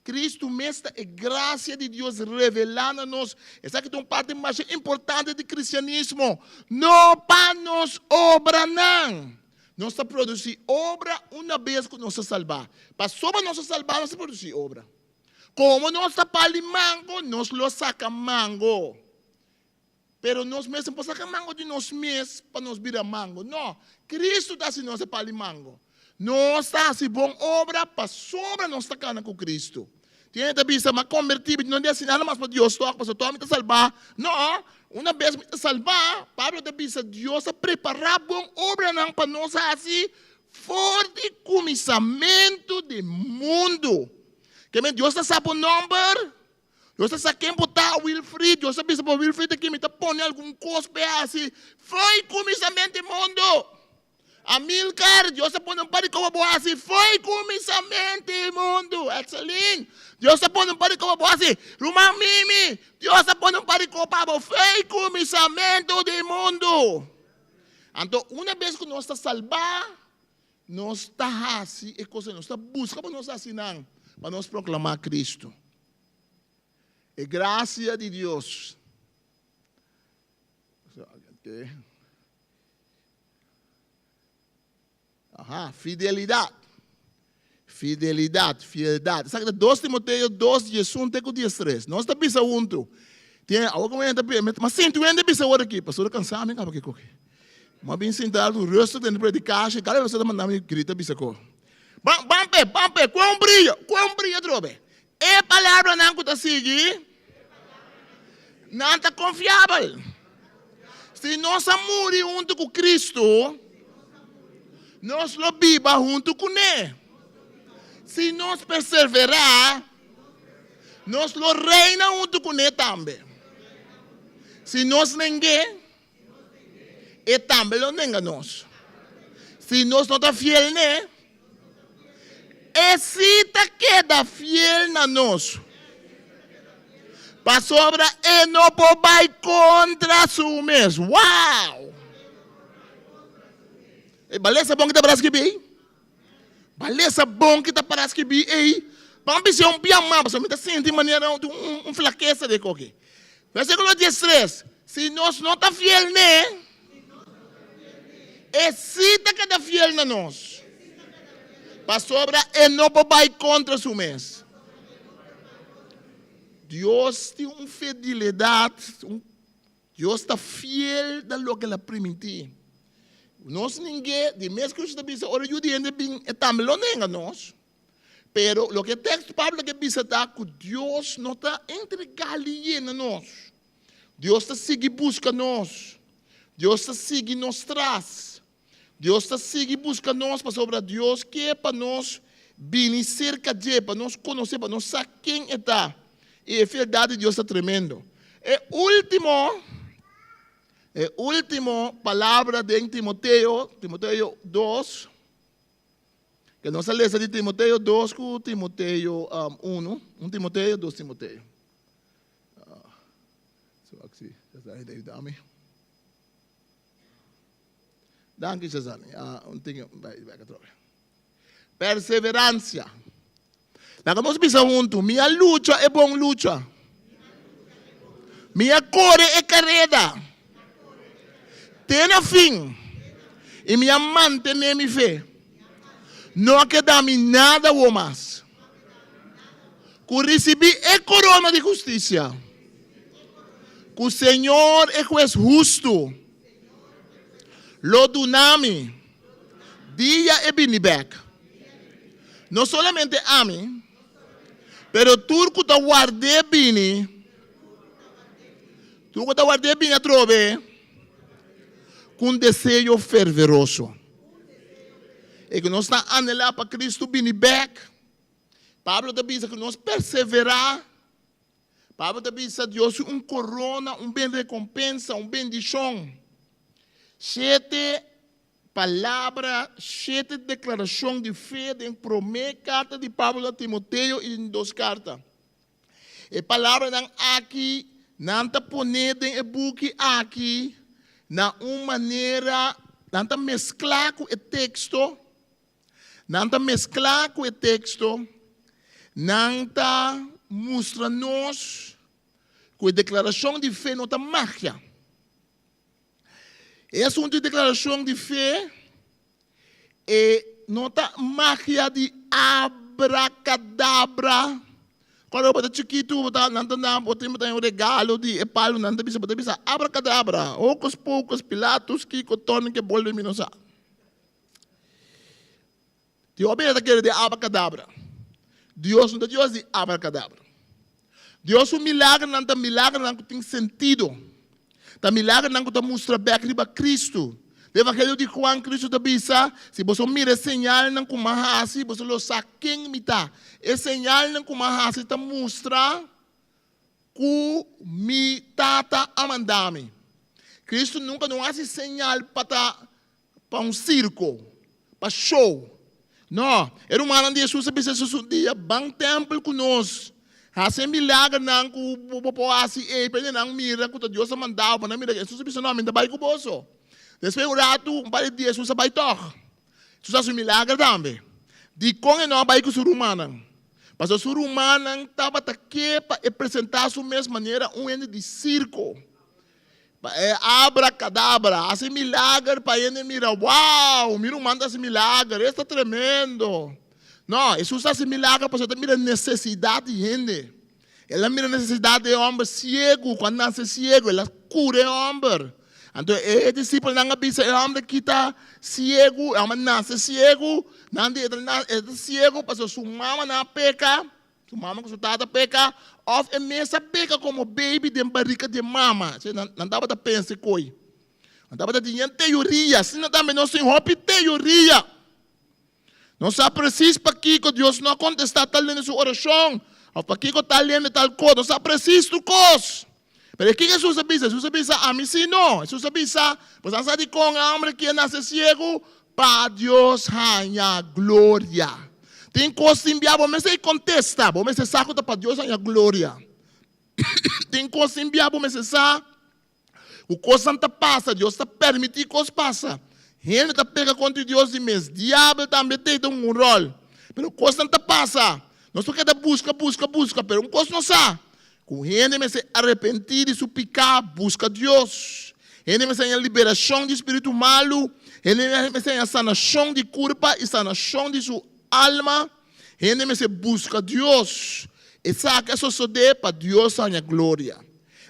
Cristo mesmo é graça de Deus revelando a nós. Essa aqui é uma parte mais importante do cristianismo. Não para nós obra não. Nós estamos produzindo obra uma vez que nós salvar. Para sobre nós salvar, nós produzir obra. Como nós estamos mango, nós lo saca mango. Pero nós mesmos podemos sacar mango de nós mesmos para nós virar mango. Não. Cristo está assim nós para mango. Nós está assim bom obra para sobre nós estar com Cristo. Tem gente que diz, mas convertido, não diz assim nada mais para Deus, para você me salvar. Não. Uma vez me salvar, Pablo diz, Deus a preparar boa obra não para nós assim, forte começamento do mundo. Que Deus sabe o número, Deus sabe quem botar Wilfried, Deus sabe se o Wilfried aqui me está pondo algum coisa assim, foi começamento do mundo. Amilcar, Deus está pondo um pari como boa assim, foi começamento do mundo. Excelente. Deus está pondo um pari como boa assim, Rumang Mimi, Deus está pondo um pari como boa, foi começamento do mundo. Então, uma vez que nós estamos salvados, nós estamos assim, e coisa nós estamos buscando para nós assinar, para nós proclamar Cristo. É graça de Deus. Fidelidade. Fidelidade. Sabe que 2 Timoteo 2, 11 com 13. Nós estamos pensando junto. Tem algo mas sinto ainda pensando aqui. Pastor, cansado, me acaba aqui. Mas bem sentado, o resto da predicação, cada vez que você manda me grita bisco. Bampe, quão brilha, drobe. É palavra não que está seguindo. Não está confiável. Se nós morrer junto com Cristo, nós lo viva junto com Ele. Se nós perseverar, nós lo reina junto com Ele também. Se nós ninguém, Ele também lo nega nós. Se nós não estamos fiel nele, Ele queda fiel na nós. Para sobra, Ele não vai contra si mesmo. Uau! Beleza bom que está para escrever? Beleza bom que está para escrever? Vamos ver um piamão, você está sentindo maneira de fraqueza de qualquer. Versículo 13. Se nós não estamos fiel nele, Ele que está fiel na nós. Para sobra, Ele não vai contra si mesmo. Deus tem uma fidelidade. Deus está fiel do que Ele permitiu. Nós ninguém, de mesmo que você diz, ora eu digo bem, também não nega nós. Pero o que o texto Pablo que diz está que Deus não está entregando a nós. Deus está seguindo busca nós. Deus está seguindo nos traz. Deus está seguindo busca nós para sobre Deus que é para nós vir cerca de, para nós conhecer, para nós saber quem está. E a verdade de Deus está tremendo. E última palavra de Timoteo 2, que nós lemos de Timoteo 2 com Timoteo 1, 1 Timoteo, 2 Timoteo. Aqui, dá-me. Danke, Cesare. Perseverança. Nós pensamos juntos, minha luta é boa luta. Minha corre é carrera. Tem a fim. E minha mantém minha fé. Não queda-me nada ou mais. Que recebi a corona de justiça. Que o Senhor é juez justo. Lo dunami. Dia e biniback. Não solamente a mim. Pero tu que te guardei bem. Tu que te guardei bem a trove. Com desejo fervoroso. E que nós estamos anelando para Cristo vir back. Pablo te diz que nós perseverar. Pablo te diz que Deus um corona, bem recompensa, bendição. 7 palavras, 7 declarações de fé, em primeira carta de Pablo a Timoteo e em 2 cartas. E palavra não aqui, não está ponendo em book aqui, na uma maneira, não está mesclar com o texto, não está mesclar com o texto, não está mostrando-nos que a declaração de fé não está mágica. Essa é uma declaração de fé e não está mágica de abracadabra. Quando eu botar chiquito, eu tenho um regalo de Paulo, não bisa abracadabra. Ocos poucos, Pilatos, que cotornem que bolem minosa. Deus não quer de abracadabra. Deus não é Deus de abracadabra. Deus é um milagre, não tem sentido. O milagre não mostra bem a Cristo. O Evangelho de Juan, Cristo te bisa, se você mira señal não como assim, você lo sabe quem me está. E señal não como assim, te mostra que me tata amandame. Cristo nunca não hace señal para circo, para show. Não, era humano de Jesus, Jesus um dia, bom templo conosco. Hace milagre não que o assim, ele não mira que Deus mandava, não mira. Jesus disse não, ainda vai com o bolso. Depois um rato, um par de dias, Jesus vai tocar. Jesus faz um milagre também. De como não vai com o ser humano. Mas o ser humano estava aqui para apresentar a sua mesma maneira um ente de circo. Abracadabra, hace milagre para ele mirar. Uau, mira o humano esse milagre, está tremendo. Não, Jesus faz milagre para você mirar a necessidade de gente. Ela mira a necessidade de homem cego, quando nasce cego, ela cura o homem. Então, o discípulo não avisa, o homem que está cego, o homem nasce cego, não é cego, porque sua mama não peca, sua mama com sua tata peca, ou é mesmo peca como baby de barriga de mama. Não dá para pensar coi. Não dá para dizer teoria, se não também não se rompe teoria. Não sabe preciso para que Deus não contestar tal na sua oração, ou para que está lendo tal coisa, não sabe preciso do coisa. Pero que Jesus avisa? Jesus avisa a mim sim não. Jesus avisa, pois não sabe com a homem que nasce cego, para Deus ganha glória. Tem coisa que enviar, mas você contesta, mas você sabe que para Deus ganha glória. Tem coisa que enviar, mas você sabe, o coisa não passa, Deus está permitindo que coisa passa. Ele está pegando contra Deus e mesmo. Diabo também tem um rol. Mas coisa não passa. Nós só queremos busca, mas uma coisa não sabe. O gente se arrepentir de seu pecado, busca Deus. Ele me ensina a liberação de espírito malo. Ele me ensina a sanação de culpa e sanação de sua alma. Ele me busca Deus. E sabe que isso só dá para Deus a glória.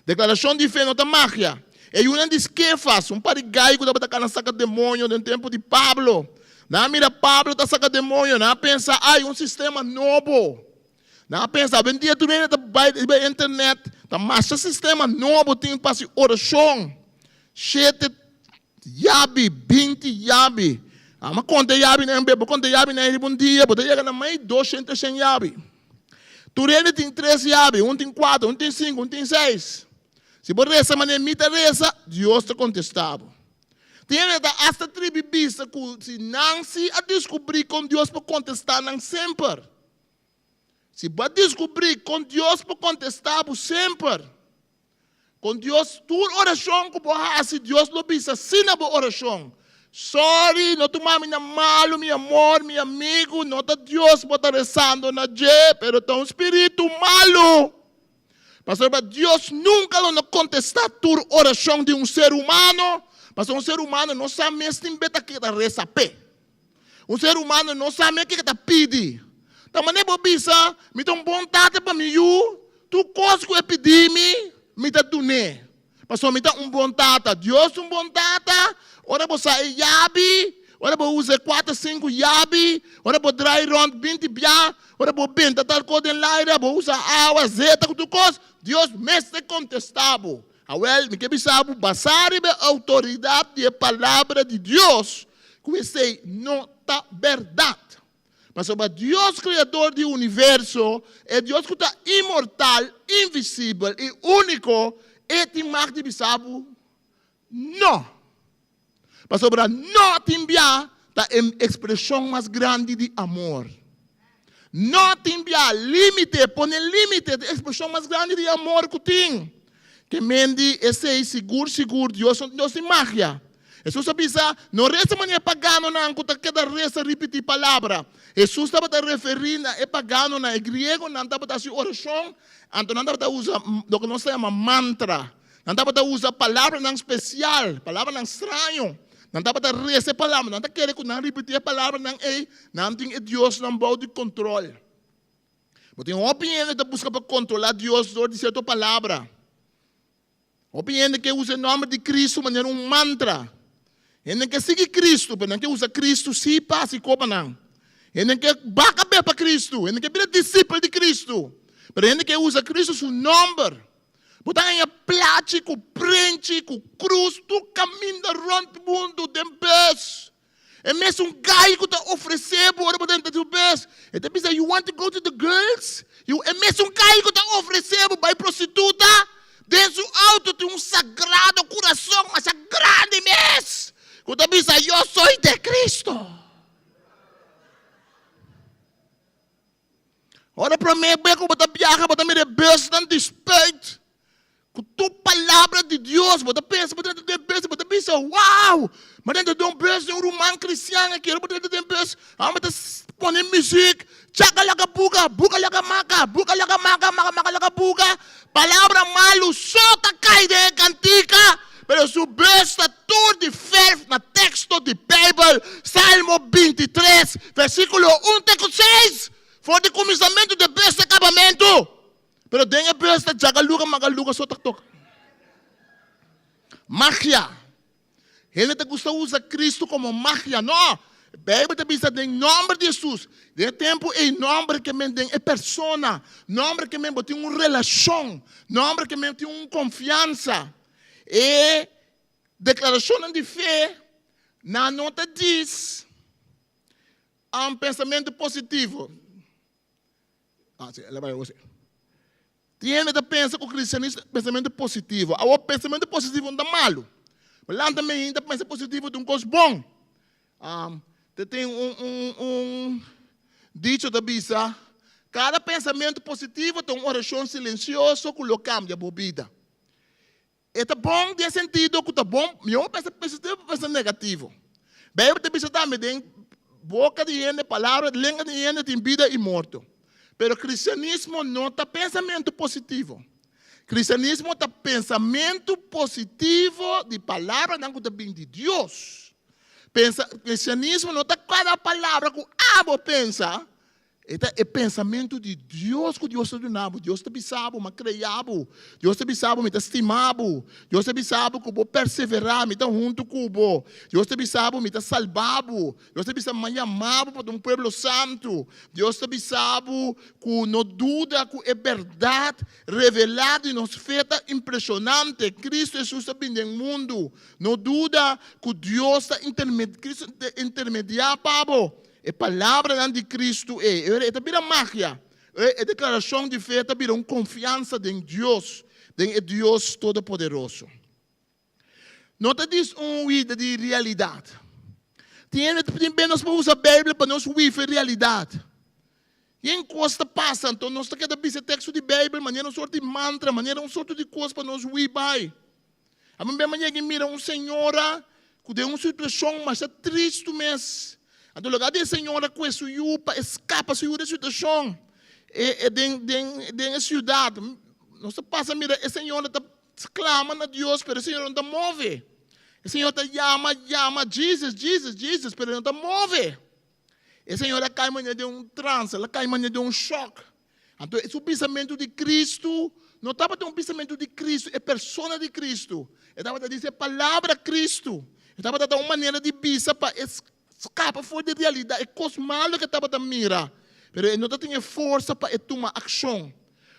Declaração de fé não é mágica. E uma diz que faz, par de gai que estava na saca demônio no tempo de Pablo. Não mira Pablo está saca demônio, não pensa, um sistema novo. Não pensa, bem dia tu vem na internet, tá mais sistema novo tem para oração. 7 yabi, 20 yabi. Mas conta yabi não é conta yabi não é bom dia, porque chega na mais 200 yabi. Tu tem 3 yabi, um tem 4, um tem 5, um tem 6. Se você reza, mas não reza, Deus te contestava. Tem esta tribo bisa que se não se a descobrir com Deus para contestar não sempre. Se vai descobrir com Deus para contestar sempre. Com Deus, tua oração que você faz, Deus não bisa, sim na oração. Sorry, não tomar minha malo, meu amor, meu amigo, não está Deus para estar rezando na G, pero está um espírito malo. Pastor, Deus nunca não contesta a oração de ser humano. Pastor, ser humano não sabe mesmo que está reza pé. Ser humano não sabe o que está pedindo. Então, mané bobisa, me dá vontade para mim, tu coisa que eu pedi me dá tuné. Pastor, me dá vontade. Deus vontade. Ora você é yabi. Ora você usa 4, 5 yabi. Ora você dry round 20 bia. Ora você benta tal coisa em laira. Você usa água, zeta, tu coisa. Deus mesmo contestava. Awel, me que sabe, basar a autoridade da palavra de Deus, que você não está verdade. Mas sobre Deus, Criador do universo, é Deus que está imortal, invisível e único, e tem mais de sabe? Não. Mas sobre não tem está a expressão mais grande de amor. Não tem limite, põe limite, a expressão mais grande de amor que tem. Que mende esse seguro, Deus tem magia. Jesus avisa, não resta maneira pagano na que cada resta repetir palavra. Jesus estava a referir a pagano na grego, não estava a fazer oração, então não estava a usar o que nós chamamos mantra. Não estava a usar palavra não especial, palavra não estranho. Não estava a resta palavra, não estava a querer que não repetir a palavra não tem Deus não pode de controle. Mas tem uma opinião que busca para controlar Deus de certa palavra. Opinião que usa o nome de Cristo, mas é um mantra. Ele que sigue Cristo, mas não que usa Cristo, se passa e copa não. Ele que baca bem para Cristo, ele que vira discípulo de Cristo. Mas ele que usa Cristo seu nome. Botar em plástico, prende, com cruz, tu caminha rond o mundo de pés. É mesmo guy que está oferecendo para dentro do pés. Ele pensa, you want to go to the girls? É mesmo guy que está oferecendo para prostituta. Dentro do alto tem sagrado coração, mas é grande mesmo. Quando pensa, eu sou de Cristo. Ora para mim, bem como você viaja, você me rebelde, não despeito. Com tua palavra de Deus, você pensa, você pensa, uau! Mas dentro de beijo, tem romano cristiano aqui, dentro de beijo, você põe música, tchaca laga buga laga maca, maca laga buga. Palavra malo, só cai de cantica, pero su besta todo de ferro na texto de Bíblia, Salmo 23, versículo 1 6, foi de começamento de besta acabamento. Pero denga besta, jagaluga, magaluga, só toca. Magia. Ele te gusta usar Cristo como magia, não. Bíblia te diz em nome de Jesus. De tempo em nome que me tem é persona, nome que me tem uma relação, nome que me tem uma confiança. E declaração de fé na nota diz um pensamento positivo. Sim, ela vai você. Tiene que pensar que o cristianismo é pensamento positivo. O pensamento positivo não é malo. Mas lá também ainda pensa positivo de um coisa bom. Tem dicho da Bíblia, cada pensamento positivo tem uma oração silenciosa que cambia a vida. É bom de sentido que é bom, eu penso positivo, penso negativo. Bem, te pensa também tem boca de gente, palavra, língua de gente, tem vida e morto. Pero o cristianismo não está pensamento positivo. Cristianismo está pensamento positivo de palavra não que vem de Deus. Cristianismo não está cada palavra que abo pensa. É pensamento de Deus que Deus te donava. Deus te bisabo, me criava. Deus te bisabo, me estimava. Deus te bisabo que vou perseverar, me junto com você. Deus te bisabo, me salvava. Deus te bisabo, me amava para um povo santo. Deus te bisabo que não duda que é verdade revelada e nos feita impressionante. Cristo Jesus está vindo no mundo. Não duda que Deus está intermediar para você. A palavra de Cristo é vira magia, é declaração de fé, vira uma confiança em Deus, em Deus Todo-Poderoso. Não te diz vida de realidade. Também nós podemos usar a Bíblia para nós viver a realidade. E em coisa passa, então nós temos que ver texto de Bíblia, maneira um sorte de mantra, maneira um sorte de coisa para nós viver. A minha maneira que mira uma senhora que tem uma situação, mas é triste mesmo. No lugar de senhora com a sua escapa da situação, dentro da cidade, não se passa, mira, o Senhor está clama a Deus, pero o Senhor não está move. O Senhor está llama, Jesus, pero não está move. O Senhor cai manhã de trance, ela cai manhã de choque. Então, esse pensamento de Cristo, não estava de pensamento de Cristo, é persona de Cristo. Estava a dizer palavra Cristo. Estava a dar uma maneira de bisa para escapar fora da realidade. É coisa malo que estava a mirar. Mas ele não tinha força para tomar ação.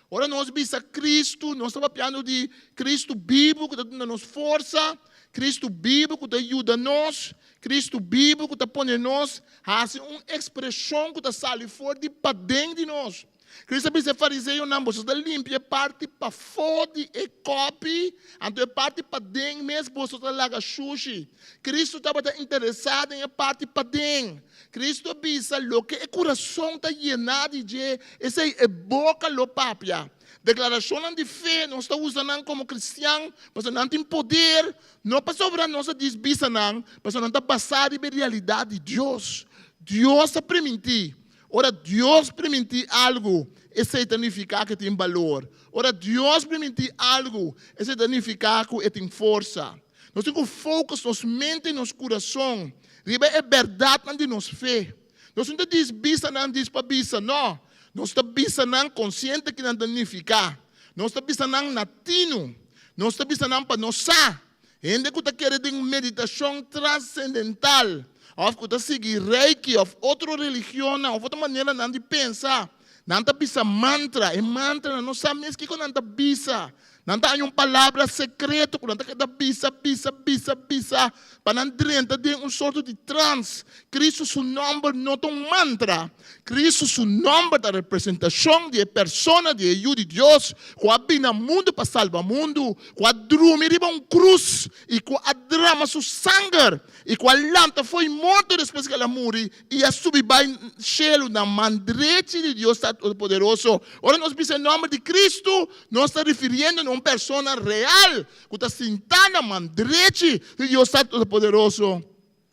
Ora, nós bisa Cristo, nós estamos falando de Cristo bíblico, que está dando força, Cristo bíblico que ajuda nós, Cristo bíblico que está pondo nós, faz uma expressão que está saindo fora de dentro de nós. Cristo disse fariseu não, você está limpo, parte para fora e copy, então parte para dentro mesmo, você está lá sushi. Cristo estava interessado em parte para dentro. Cristo disse, o que o coração está llenado de, essa é boca lo papia. Declaração de fé, nós estamos usando como cristiano, mas não tem poder, não para sobrar nossa desbisa, mas não está passando a realidade de Deus. Deus está permitir. Ora, Deus permitir algo, isso significa que tem valor. Ora, Deus permitir algo, isso significa que tem força. Nós temos foco, nos mente e nos coração. Riba é verdade de nos fé. Nós não estamos desbisa, não desbisa, não. Nós estamos bisando consciente que não significa. Nós estamos bisando natino. Nós estamos bisando para nós. Ainda que você quer ter uma meditação transcendental. Ou que você seguir reiki, ou outra religião, ou outra maneira de pensar. Não está bisa mantra. É mantra, não sabe mesmo que não está bisa. Não está uma palavra secreta, não está bisa. Para não entrar em sorte de trance. Cristo, seu nome não é um mantra. Cristo, seu nome é a representação de persona de ajuda de Deus. Que vem no mundo para salvar o mundo. Que dorme em cruz. E que derrama seu sangue. E que a lanta foi morta depois que ela morreu. E a subir para o cielo na mandrete de Deus Todo-Poderoso. Ora, nós pensamos em nome de Cristo, nós estamos referindo a uma pessoa real. Que está sentada na mandrete de Deus Todo-Poderoso.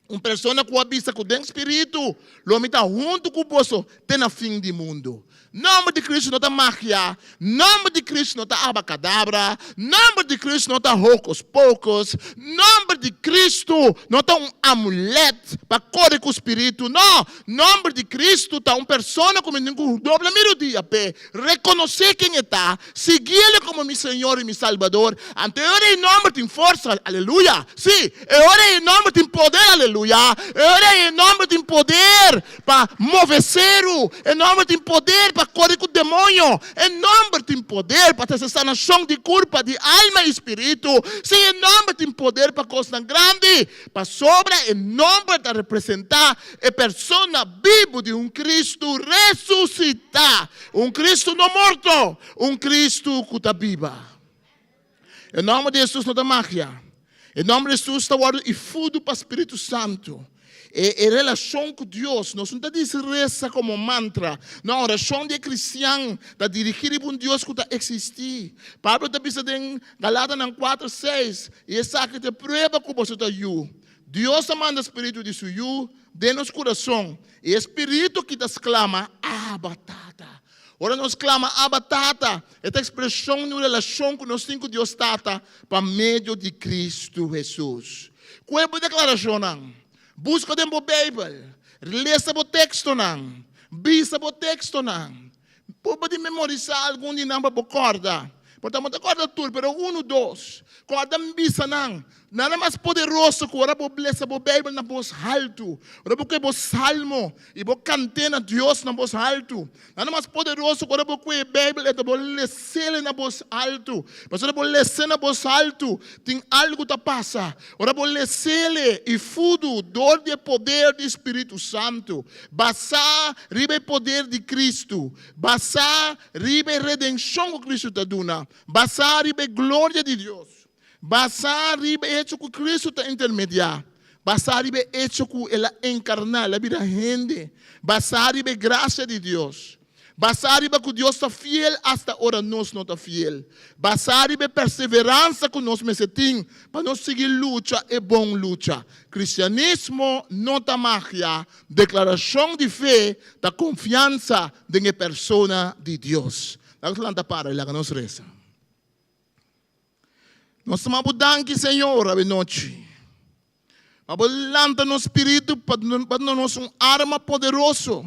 Uma pessoa que avisa que tem espírito, o homem está junto com você, tem a fim do mundo. Nome de Cristo não está magia, nome de Cristo não está abacadabra, nome de Cristo não está hocus pocos, nome de Cristo não está um amuleto para correr com o espírito, não. Nome de Cristo está uma pessoa como um doble melodia, reconhecer quem está, seguir-lhe como meu Senhor e meu Salvador. Então, em nome tem força, aleluia. Sim, em nome tem poder, aleluia. Em nome tem poder para mover cero, em nome tem poder para correr com o demônio, em nome tem poder para ter sanação de culpa, de alma e espírito. Sim, em nome tem poder para coisa grande, para sobra, em nome de representar a persona viva de um Cristo ressuscitar, um Cristo não morto, um Cristo que está viva. Em nome de Jesus não dá magia. Em nome de Jesus está guardando e fundo para o Espírito Santo. E relação com Deus, não está dizendo reza como mantra. Não, a oração de cristão está dirigida para um Deus que está existir. Pablo está dizendo em Galatas 4:6, e essa que te prova que você está aí. Deus manda o Espírito de seu de nosso coração. E o Espírito que te exclama, Tata. Ora nós clama Abba Tata, esta expressão de relação que nós temos com Deus Tata, para meio de Cristo Jesus. Qual é a declaração? Busca dentro da Bíblia, leia o texto, visa o texto. Pode memorizar algum de nós para corda. Portanto, acorda tudo, pero 1, 2. Corda bisa nada mais poderoso que ora vou blessa a Bíblia na voz alto. Ora vou que vos salmo e vou cantar a Deus na voz alto. Nada mais poderoso que ora vou que a Bíblia e vou ler na voz alto. Mas ora vou ler na voz alto, tem algo que passa. Ora vou ler e fudo dor de poder do Espírito Santo. Basar ribe poder de Cristo. Basar ribe redenção que Cristo te dá. Basar ribe glória de Deus. Basar ribe hecho que Cristo está intermediar. Basar ribe hecho que ela encarnar, la vida gente. Basar ribe graça de Deus. Basar ribe que Deus está fiel hasta ahora nós não está fiel. Basar ribe perseverança que nós mesetim para nós seguir luta e bom luta. Cristianismo não está magia. Declaração de fé da confiança de uma pessoa de Deus. Nós lanta para lá que nós reza. Nós estamos dando Senhor, a noite. Abolanta no Espírito para nós arma poderoso.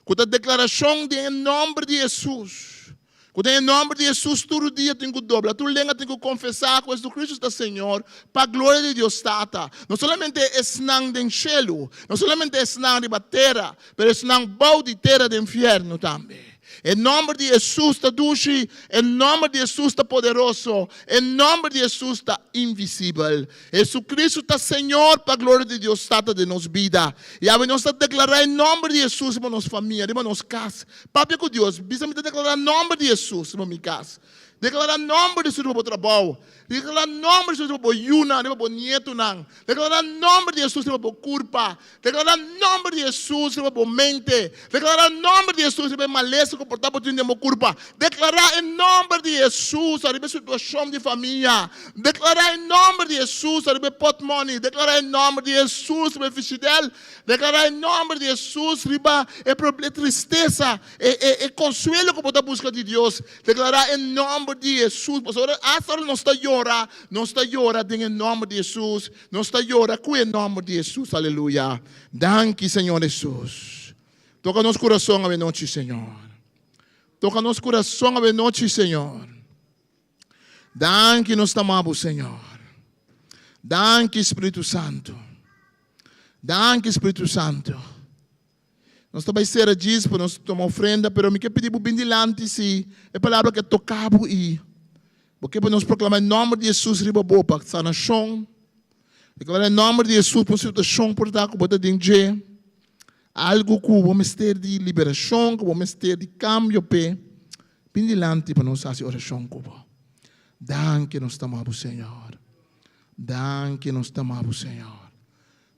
Com a declaração de em nome de Jesus. Com em nome de Jesus, todo dia tem que dobrar. Tu lenga tem que confessar que Jesus Cristo é Senhor. Para a glória de Deus tata. Não somente é senang do cielo. Não somente é senang de batera. Mas é senang bau de terra do inferno também. Em nome de Jesus está duche, em nome de Jesus está poderoso, em nome de Jesus está invisível. Jesus Cristo está Senhor para a glória de Deus está de nossa vida. E a nós está declarar em nome de Jesus para nossa família, para nossa casa. Papai com Deus, precisa declarar em nome de Jesus para minha casa. Declarar nome de Jesus para o trabalho. Declarar nome de Jesus para o Yuna, para o nieto. Declarar nome de Jesus para o curpa. Declarar nome de Jesus para o mente. Declarar nome de Jesus para o maleza comportado por o curpa. Declarar em nome de Jesus para a situação de família. Declarar em nome de Jesus para o pot money. Declarar em nome de Jesus para o fidel. Declarar em nome de Jesus para a tristeza e consuelo que pode buscar de Deus. Declarar em nome de Jesus. Hasta não está llora, não está llora em nome de Jesus. Não está llora com em nome de Jesus. Aleluia. Danke, Senhor Jesus. Toca nosso coração a noite, Senhor. Toca nosso coração a noite, Senhor. Danke, nós amamos, Senhor. Danke, Espírito Santo. Danke, Espírito Santo. Nós também será disso para nós tomar ofrenda, mas me quer pedir bem dilante se é palavra que tocava e porque para nós proclamar em nome de Jesus riba boa para sanação. Declarar em nome de Jesus para situação por dar com botar dinheiro. Algo que vamos ter de liberação, que vamos ter de cambio pé. Bem dilante para nós fazer oração com você. Danke nós amamos, Senhor. Danke nós amamos, Senhor.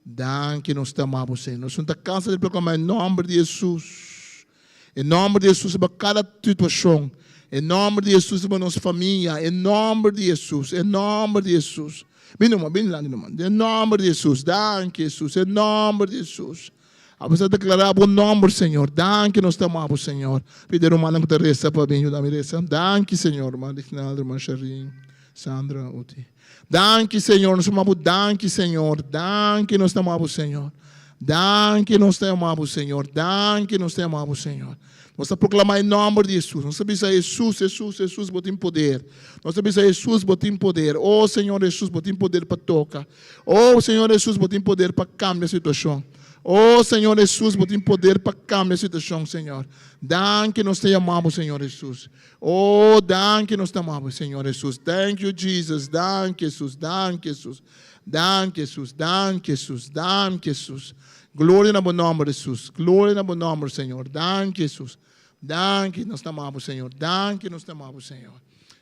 Danke nós amamos, Senhor. Nós estamos cansados de proclamar em nome de Jesus. Em nome de Jesus para cada situação. Em nome de Jesus para nossa família. Em nome de Jesus. Em nome de Jesus. Bem lá, em nome de Jesus. Danke, Jesus. Em nome de Jesus. Vamos a declarar bom nome, Senhor. Danke nós amamos, Senhor. Pedir uma mão que te resta para bem ajudar a resta. Danke, Senhor. Malicnaldo, Macharim, Sandra, Uti. Danke, Senhor, nós amamos, danke, Senhor, danke, nós amamos, Senhor, danke, nós amamos, Senhor, danke, nós amamos, Senhor. Nós proclamamos em nome de Jesus, nós sabemos a Jesus, Jesus, Jesus, botem poder. Nós sabemos a Jesus, botem poder. Oh, Senhor Jesus, botem poder para tocar. Oh, Senhor Jesus, botem poder para cambiar a situação. Oh, Senhor Jesus, botem poder para cambiar a situação, Senhor. Danke, nós te amamos, Senhor Jesus. Oh, danke, nós te amamos, Senhor Jesus. Thank you, Jesus. Danke, Jesus. Danke, Jesus. Danke, Jesus. Danke, Jesus. Danke, Jesus. Glória no bom nome, Jesus. Glória no bom nome, Senhor. Danke, Jesus. Danke, nós te amamos, Senhor. Danke, nós te amamos, Senhor.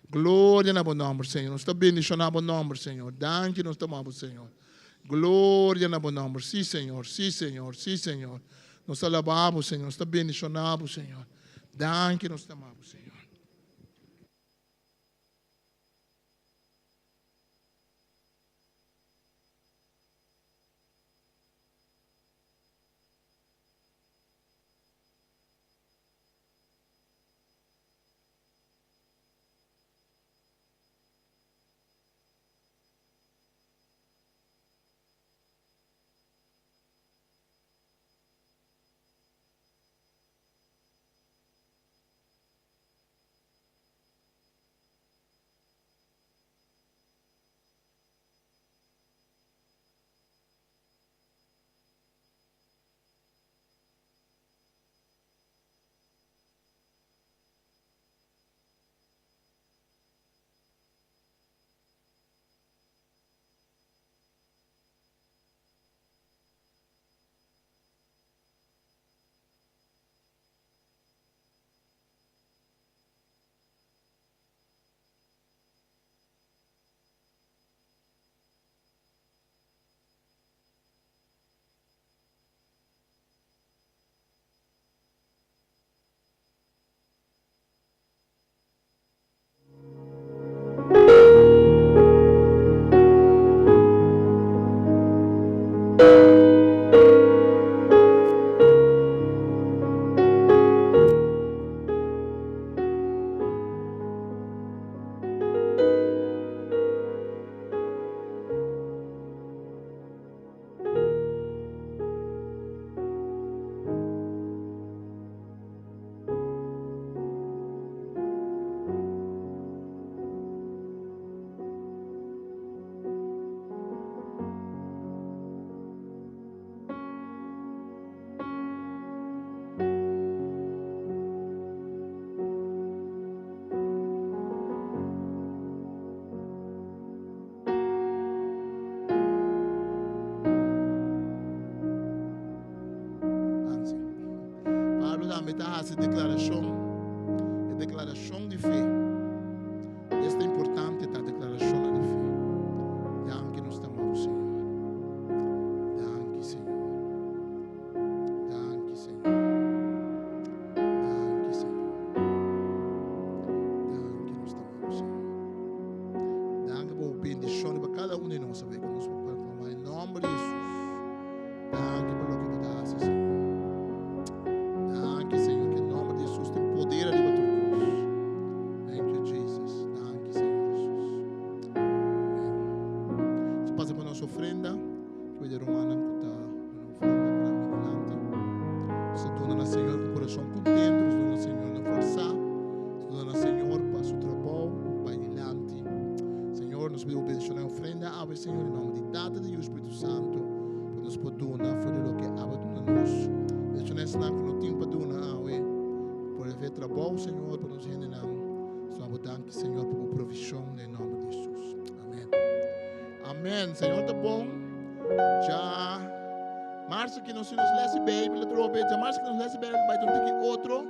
Glória no bom nome, Senhor. Nós te bendicionamos no bom nome, Senhor. Danke, nós te amamos, Senhor. Glória no bom nome. Sim, Senhor. Sim, Senhor. Sim, Senhor. Nós te alabamos, Senhor. Nós te bendicionamos, Senhor. Danke, nós te amamos, Senhor. também está a declaração de fé. Esta é importante, a declaração de fé. Danke nos amamos, Senhor. Danke, Senhor. Danke, Senhor. Danke, Senhor. Danke nos amamos, Senhor. Danke por bendição para cada um de nós, saber que nós podemos proclamar em nome de Jesus. Danke por lo que você faz, Senhor. Danke, Senhor, que em nome de Jesus tem poder ali para tua cruz. Thank you, Jesus. Danke, Senhor Jesus. Amém. Se passa para a nossa ofrenda, que vai de Romana, que está na ofrenda para mim delante. Se dona na Senhor com o coração contente, se dona na Senhor na força, se dona na Senhor para o seu trabalho, para delante. Senhor, nos pedimos bendição na ofrenda, abre, Senhor, em nome de Tata e do Espírito Santo, para nos poder donar, fazer o que abre na nós. Bendição nessa que não tem para donar, por haver trabalho, Senhor, para nos generar. Só danke, Senhor, por provisão, em nome de Jesus. Amém. Amém. Senhor, tá bom. Já, Márcia, que nós lesse bem, pela tropa, já Márcia, que nós lesse bem, vai ter que outro.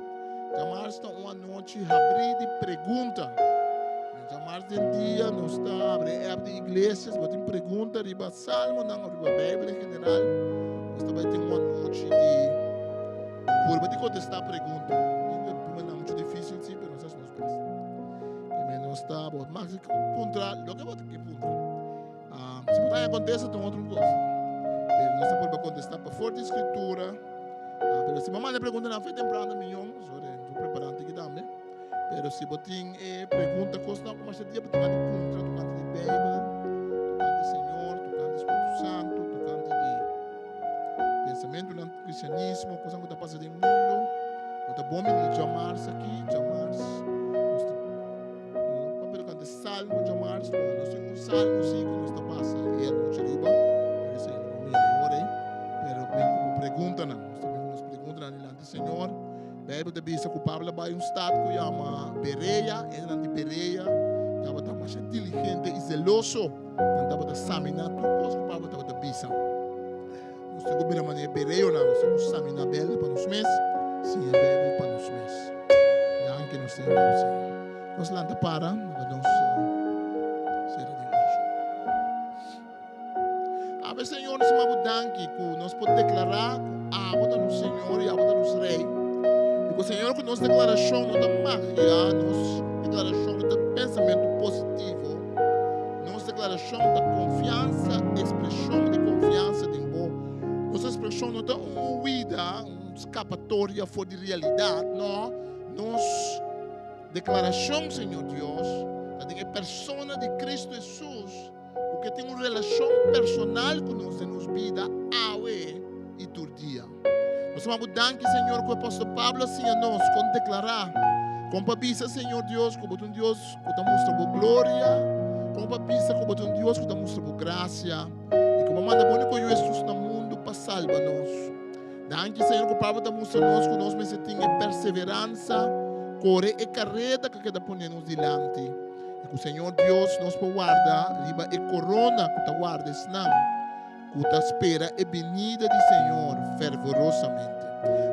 Já Márcia, uma noite, abrir de pergunta. Já Márcia, dia, nós está abrindo igrejas, vai ter pergunta, riba salmo, não, riba Bíblia em geral. Nós vai ter uma noite de, por te contestar a pergunta. Não é muito difícil, sim, mas nós nos pés. Nós está, mas que puntra, lo que vou que puntra. Se botar acontece, tem outra coisa. Mas nós estamos para contestar para forte escritura. Mas se mamãe pergunta na fé temprana, milhão, estou preparando aqui também. Mas se botem pergunta, coisa não, como a gente dia para tocar de puntra, tocando de Bíblia, tocando de Senhor, tocando de Espírito Santo, tocando de pensamento do cristianismo, coisa que está passando no mundo. Está bom menino, Jamars aqui, Jamars. Papel canto salmo, Jamars. Nós temos salmo 5, nós está passando. É no Chiriba, esse é o nome de ora. Pero bem como pergunta não, nós também nos pergunta na diante Senhor. Bíblia de bisa que Pablo vai um estado que chama Bereia, é na de Bereia. Estava tão mais diligente e zeloso, estava a examinar tudo coisa que Pablo estava a bisa. Nós temos que ver a maneira Bereia, nós temos que examinar a Bíblia para nos meses. Sim, a Bíblia para nos meses. Já que nós temos, Senhor. Nós lá para nós ser de hoje. Ave Senhor, nós vamos dar que nós podemos declarar a água no Senhor e a água nos Rei. E que o Senhor com nossa declaração não dá magia, nossa declaração não dá pensamento positivo, nossa declaração da confiança, expressão de confiança de bom. Nossa expressão não dá uma huida, escapatória fora de realidade, não. Nossa declaração, Senhor Deus, da persona de Cristo Jesus, o que tem uma relação personal conosco em nossa vida, aue e turdia. Nós vamos dar que, Senhor, que o apóstolo Pablo assim a nós, com declarar, com papisa, Senhor Deus, como um Deus que te mostra por glória, com papisa, como um Deus que te mostra por graça, e como manda bom que Jesus no mundo para salvar-nos. Danke, Senhor, que o Pablo te mostra nós que nós merecemos perseverança, correr e carreira que queda ponemos diante. E que o Senhor Deus nos guarda, riba e corona que te guarda, não, que te espera e venida do Senhor fervorosamente.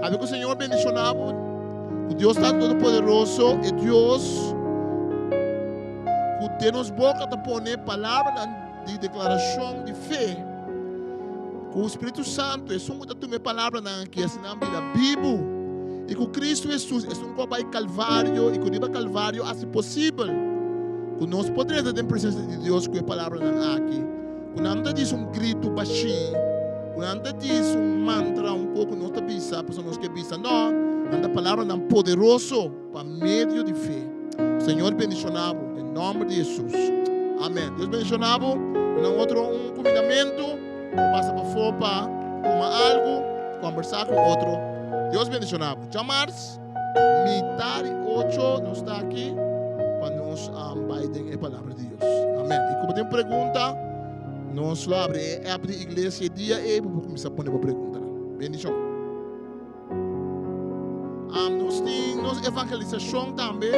A ver que o Senhor bendicionava, que Deus está todo-poderoso e Deus que tem nos boca te pone palavra de declaração de fé. Que o Espírito Santo é um que tome palavra que é na Bíblia. E que Cristo Jesus é um que vai Calvário e que o Calvário é possível. Que nós podemos ter a presença de Deus com a palavra aqui. Que não diz grito baixinho. Que não diz mantra pouco, não está para nós que bisa. Não, a palavra é poderoso para meio de fé. O Senhor bendicionado em nome de Jesus. Amém. Deus bendicionado. Outro convidamento. Passa para fora para tomar algo, conversar com outro. Deus bendicionado. Chamars, metade 8 não está aqui para nós bailar a palavra de Deus. Amém. E como tem pergunta, nós abre a igreja dia e vamos começar a pôr uma pergunta. Bendição. Nós temos evangelização também.